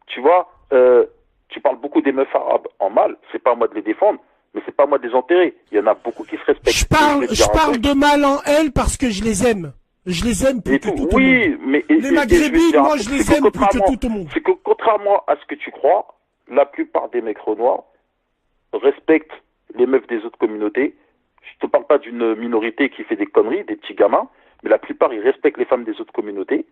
tu vois, tu parles beaucoup des meufs arabes en mal, c'est pas à moi de les défendre, mais c'est pas à moi de les enterrer. Il y en a beaucoup qui se respectent. Je parle de mal en elles parce que je les aime. Je les aime plus que tout le monde. Oui, mais les maghrébines, moi je les aime plus que tout le monde. C'est que contrairement à ce que tu crois, la plupart des mecs renois respectent les meufs des autres communautés. Je te parle pas d'une minorité qui fait des conneries, des petits gamins, mais la plupart ils respectent les femmes des autres communautés,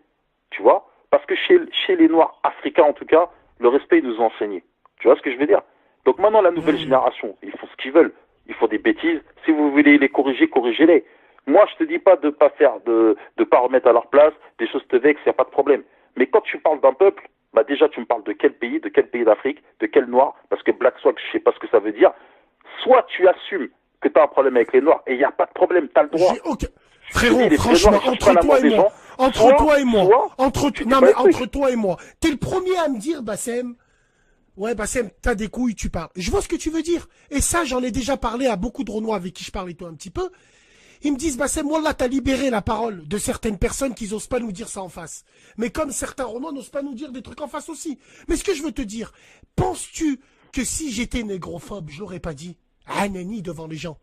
tu vois, parce que chez les Noirs africains en tout cas, le respect ils nous ont enseigné. Tu vois ce que je veux dire? Donc maintenant la nouvelle génération, ils font ce qu'ils veulent, ils font des bêtises. Si vous voulez les corriger, corrigez-les. Moi, je te dis pas de pas faire, de pas remettre à leur place, des choses te vexent, y a pas de problème. Mais quand tu parles d'un peuple, bah déjà tu me parles de quel pays d'Afrique, de quel noir, parce que Black Swag, je sais pas ce que ça veut dire. Soit tu assumes que tu as un problème avec les noirs et il y a pas de problème, tu as le droit. Frérot, franchement, entre toi et moi, t'es le premier à me dire, Bassem, ouais, Bassem, t'as des couilles, tu parles. Je vois ce que tu veux dire. Et ça, j'en ai déjà parlé à beaucoup de Renois avec qui je parlais toi un petit peu. Ils me disent, Bassem, moi là, t'as libéré la parole de certaines personnes qui n'osent pas nous dire ça en face. Mais comme certains Renois n'osent pas nous dire des trucs en face aussi. Mais ce que je veux te dire, penses-tu que si j'étais négrophobe, je l'aurais pas dit? Anani devant les gens.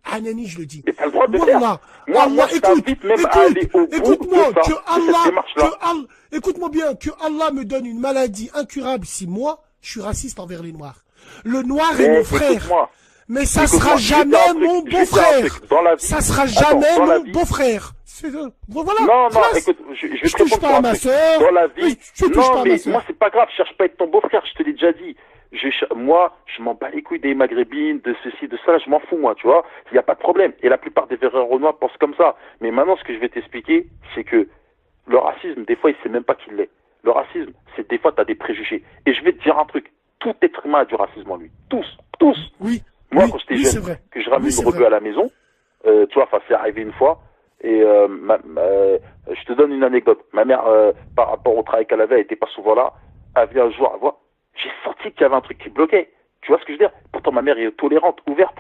Anani, je le dis. Mais t'as le droit de faire. Allah, écoute-moi bien, que Allah me donne une maladie incurable si moi, je suis raciste envers les Noirs. Le Noir est mon frère. Mais ça sera jamais mon beau-frère. Ça sera jamais mon beau-frère. Voilà. Non, écoute, je vais te touche pas à ma sœur. Dans la vie. Non, mais moi, c'est pas grave, je cherche pas à être ton beau-frère, je te l'ai déjà dit. Moi, je m'en bats les couilles des maghrébines, de ceci, de ça, je m'en fous, moi, tu vois. Il n'y a pas de problème. Et la plupart des vrais Renois pensent comme ça. Mais maintenant, ce que je vais t'expliquer, c'est que le racisme, des fois, il sait même pas qu'il l'est. Le racisme, c'est des fois, tu as des préjugés. Et je vais te dire un truc. Tout être humain a du racisme en lui. Tous. Oui. Moi, quand j'étais jeune, que je ramène une rebeu à la maison, tu vois, c'est arrivé une fois. Et je te donne une anecdote. Ma mère, par rapport au travail qu'elle avait, elle était pas souvent là. Elle vient un jour, elle voit. J'ai senti qu'il y avait un truc qui bloquait. Tu vois ce que je veux dire? Pourtant, ma mère est tolérante, ouverte.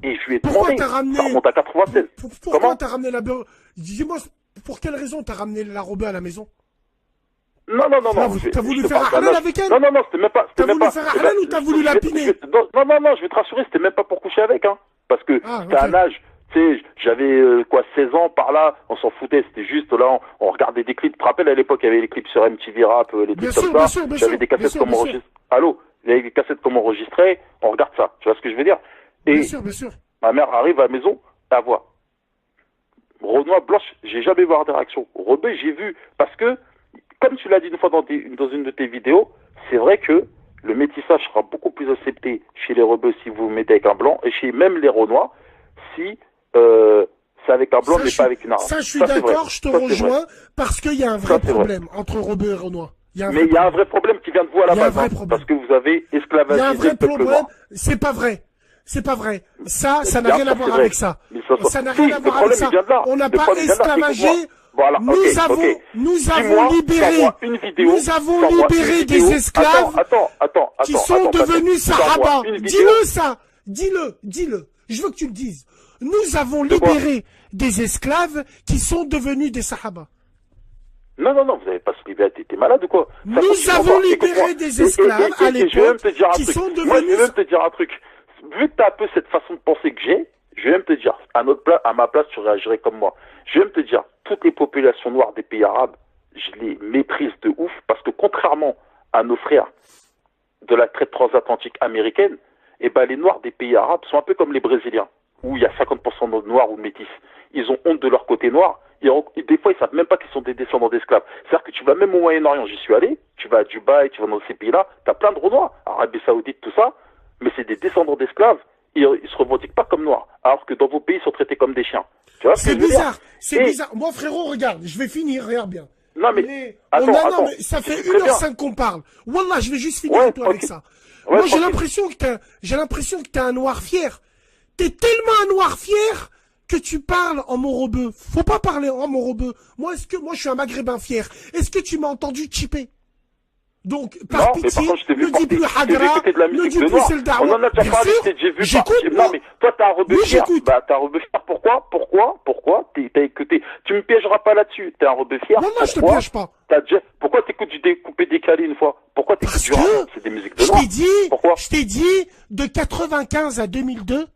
Et je lui ai demandé. Ça remonte à 96. Pourquoi t'as ramené la... Dis-moi, pour quelle raison t'as ramené la rebeu à la maison? Non. T'as voulu faire un halal avec elle? Non, c'était même pas... T'as voulu faire un halal ou t'as voulu la piner? Non, je vais te rassurer, c'était même pas pour coucher avec, hein. Parce que c'était un âge... Tu sais, j'avais 16 ans par là, on s'en foutait, c'était juste là, on regardait des clips. Tu te rappelles à l'époque, il y avait les clips sur MTV Rap, les trucs comme ça. J'avais des cassettes comme enregistrées. Allô, il y avait des cassettes comme enregistrées, on regarde ça. Tu vois ce que je veux dire? Et bien sûr. Ma mère arrive à la maison, la voit. Renoir blanche, j'ai jamais vu d'interaction. Rebeu, j'ai vu, parce que, comme tu l'as dit une fois dans une de tes vidéos, c'est vrai que le métissage sera beaucoup plus accepté chez les rebeux si vous vous mettez avec un blanc, et chez même les Renois, si c'est avec un blanc, Ça, mais pas avec une arabe. ça, je suis Ça, c'est vrai. d'accord, je te Ça, c'est vrai. rejoins, parce qu'il y a un vrai Ça, c'est vrai. problème entre Rebeu et Renoir. Mais il y a un vrai problème qui vient de vous à la Il y a un base, vrai hein, problème. parce que vous avez Il y a un esclavagisé vrai le peuple problème, noir. c'est pas vrai. C'est pas vrai. Ça n'a Bien rien sûr, à voir c'est vrai. avec ça. Mais Ça n'a si, rien à le voir avec problème, ça. il vient de là. On n'a Le pas problème vient de là. esclavagé. Écoute-moi. Voilà, Nous ok, avons, ok. nous avons Dis-moi, libéré, sors-moi une vidéo, nous avons sors-moi une libéré vidéo. des esclaves Attends, qui sont devenus Sors-moi Sahaba. une vidéo. Dis-le ça. Dis-le. Je veux que tu le dises. Nous avons De quoi? libéré des esclaves qui sont devenus des Sahaba. Non, vous n'avez pas se libérer, t'es malade ou quoi? Ça, Nous faut avons que tu libéré comprends. des esclaves Et à je vais même l'époque te dire un qui truc. sont Moi, je vais devenus... même te dire un truc. Vu que t'as un peu cette façon de penser que j'ai, je vais même te dire, à ma place, tu réagirais comme moi. Je vais même te dire, toutes les populations noires des pays arabes, je les méprise de ouf, parce que contrairement à nos frères de la traite transatlantique américaine, eh ben, les noirs des pays arabes sont un peu comme les Brésiliens, où il y a 50% de noirs ou de métis. Ils ont honte de leur côté noir. Et des fois, ils savent même pas qu'ils sont des descendants d'esclaves. C'est-à-dire que tu vas même au Moyen-Orient, j'y suis allé, tu vas à Dubaï, tu vas dans ces pays-là, t'as plein de Renois, Arabie Saoudite, tout ça, mais c'est des descendants d'esclaves. Ils se revendiquent pas comme noirs, alors que dans vos pays, ils sont traités comme des chiens. Tu vois ce que C'est je veux dire? bizarre, c'est bizarre. Moi, frérot, regarde, je vais finir, regarde bien. Non, mais non, attends, mais ça fait très bien. 1h05 qu'on parle. Wallah, je vais juste finir Ouais, avec toi avec tranquille. ça. Ouais, Moi, j'ai tranquille. l'impression que t'es un noir fier. T'es tellement un noir fier que tu parles en morobeu. Faut pas parler en morobeu. Moi, je suis un maghrébin fier. Est-ce que tu m'as entendu chipper? Donc, par Non, mais pitié, par contre, je t'ai vu ne dis plus Hagra, écouter de la ne musique dis de plus noir. c'est le On dawa. en a déjà Bien parlé, sûr, j'ai vu j'écoute, pas. moi. Non, mais toi, t'as un rebeu Oui, fier. j'écoute. Bah, t'as un rebeu fier. Pourquoi? T'as écouté. Tu me piégeras pas là-dessus. T'es un rebeu fier. Non, je te Pourquoi piège pas. Pourquoi t'écoutes du découpé décalé une fois? Pourquoi t'écoutes Parce du rap? que, C'est des musiques de noir. Pourquoi? je t'ai dit, de 95 à 2002,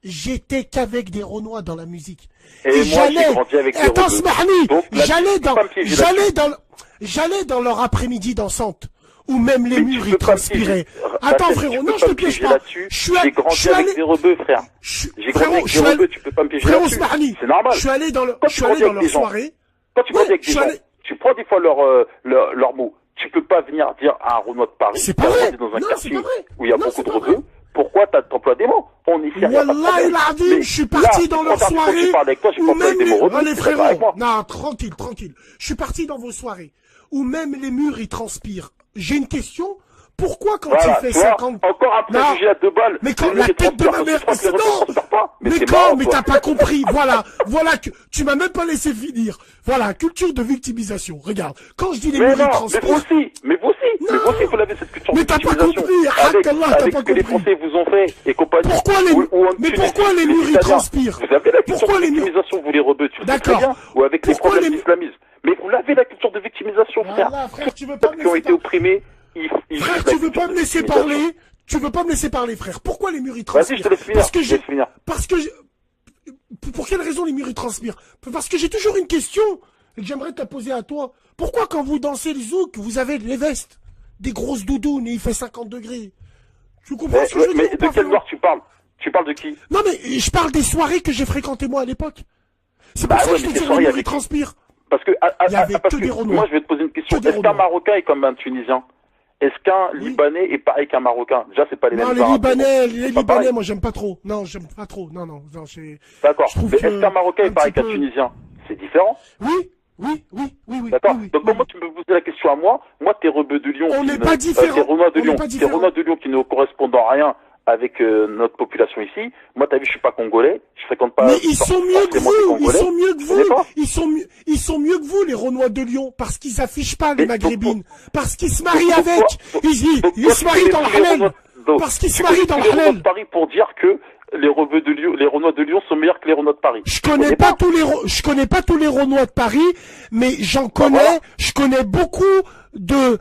j'étais qu'avec des Renois dans la musique. Et moi, j'ai grandi avec des attends, rebeux. Smahni, Donc, là, tu peux pas me piéger là-dessus. j'allais dans leur après-midi dansante, où même les Mais murs tu ils peux pas me transpiraient. piéger. Attends, Rachel, frérot, tu non, peux je te me piège piéger pas. là-dessus. J'ai grandi avec des rebeux, frère. J'ai grandi avec des rebeux, tu peux pas me piéger frérot là-dessus. Smahni, C'est normal. je suis allé dans Quand tu leur grandis avec des gens, soirée. Quand tu grandis Ouais, avec des gens, tu prends des fois leurs mots. Tu peux pas venir dire à un Renoir de Paris, C'est qui pas a vrai. grandi dans un Non, quartier c'est pas vrai. où il y a Non, beaucoup c'est de pas rebeux, vrai. pourquoi t'emploies des mots? On y sait, Wallah el Adim, je suis parti dans leur soirée. Je parle avec toi, j'ai Où pas employé même des les... mots rebeux, Allez, tu es d'accord avec frérot. moi. Non, tranquille. Je suis parti dans vos soirées. Où même les murs, ils transpirent. J'ai une question. Pourquoi quand Voilà, tu fais tu vois, 50... encore un préjugé à 2 balles. Mais quand Les la murs, ils tête de ma transpirent, mère... parce que je crois que les rebeux transpirent pas. Mais c'est quand marrant, Mais toi. t'as pas compris. Voilà que... Tu m'as même pas laissé finir. Voilà, culture de victimisation. Regarde. Quand je dis les Mais murs, ils non, transpirent... mais vous aussi, vous l'avez cette culture Mais de t'as pas victimisation. compris, avec, Hakallah, t'as avec pas ce que les compris. Français vous ont fait et compagnie. Pourquoi les- Ou en mais Tunisie, pourquoi les murs, ils Italiens. transpirent? Vous avez la culture Pourquoi de les murs- victimisation, vous les rebeux, tu le sais très D'accord. bien, ou avec les Pourquoi problèmes les- d'islamisme. Mais vous l'avez la culture de victimisation, frère. Voilà, frère, tu veux Tous pas ceux me qui ont laisser été parler. opprimés, ils Frère, vivent la tu veux culture pas de me laisser victimisation. parler? Tu veux pas me laisser parler, frère? Pourquoi les murs ils Vas-y, transpirent? je te laisse finir. Parce que Je te laisse finir. Pour quelle raison les murs ils transpirent? Parce que j'ai toujours une question et que j'aimerais te la poser à toi. Pourquoi quand vous dansez le zouk, vous avez les vestes, des grosses doudounes et il fait 50 degrés? Tu comprends ce que je veux dire? Mais ou de pas, quel frérot? noir tu parles? Tu parles de qui? Non mais je parle des soirées que j'ai fréquentées moi à l'époque. C'est pour Bah ça ouais, que je mais te ces dis soirées les murs ils avec qui? transpirent. Parce que, Il y avait parce que des Renois. moi, je vais te poser une question. Que des Est-ce qu'un Renois. Marocain est comme un Tunisien? Est-ce qu'un Libanais est pareil qu'un Marocain? Déjà, c'est pas les Non, mêmes les arabes, Libanais, c'est les pas Libanais, pareil. moi j'aime pas trop. Non, j'aime pas trop. Non, j'ai... D'accord. je trouve Mais que est-ce qu'un Marocain un est pareil petit qu'un peu- Tunisien? C'est différent. Oui. D'accord. oui, Donc, oui. comment tu me poses la question à moi? Moi, t'es rebeu de Lyon. On qui n'est ne- pas différents. T'es Renois de On Lyon. n'est pas T'es différents. Renois de Lyon qui ne correspondent en rien avec notre population ici. Moi, t'as vu, je suis pas congolais. Je fréquente pas. Mais ils sont mieux que forcément des vous, ils Congolais. sont mieux que Tu connais vous, pas ils sont mieux que vous, les Renois de Lyon, parce qu'ils affichent pas les Mais donc, maghrébines, parce qu'ils se marient donc, avec, donc, ils donc, se toi, tu marient connais dans le tous les halal, Renois- donc, parce qu'ils se tu marient connais dans tous le les Renois halal. de Paris pour dire que les rebeux de Lyon, les Renois de Lyon sont meilleurs que les Renois de Paris. Je connais pas tous les Renois de Paris, mais j'en connais, voilà. je connais beaucoup de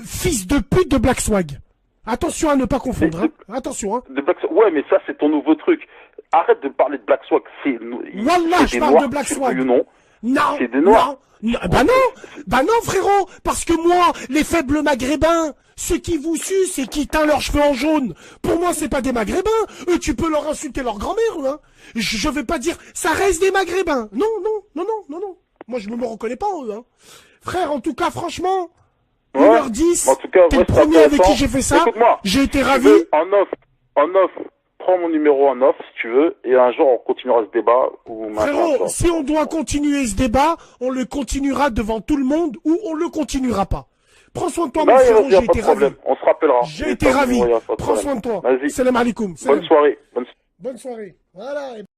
fils de pute de Black Swag. Attention à ne pas confondre, hein. Attention, hein. De Black Swag. Ouais, mais ça, c'est ton nouveau truc. Arrête de parler de Black Swag. Wallah, je parle de Black Swag. Non. Non, C'est des noirs. non, bah non frérot, parce que moi, les faibles maghrébins, ceux qui vous sucent et qui teignent leurs cheveux en jaune, pour moi c'est pas des maghrébins, eux tu peux leur insulter leur grand-mère, hein. Je vais pas dire, ça reste des maghrébins, non, moi je me reconnais pas en eux, hein. Frère, en tout cas franchement, Ouais. 1h10, En tout cas, t'es ouais, le c'est premier avec intéressant. qui j'ai fait ça, Écoute-moi, j'ai été tu ravi. veux, en off, prends mon numéro en off si tu veux, et un jour on continuera ce débat. Ou Frérot, si on doit continuer ce débat, on le continuera devant tout le monde ou on le continuera pas. Prends soin de toi, mon frérot, j'ai été ravi. On se rappellera. J'ai été ravi. Prends soin de toi. Vas-y. Salam alaikum. Bonne soirée. Bonne soirée. Voilà.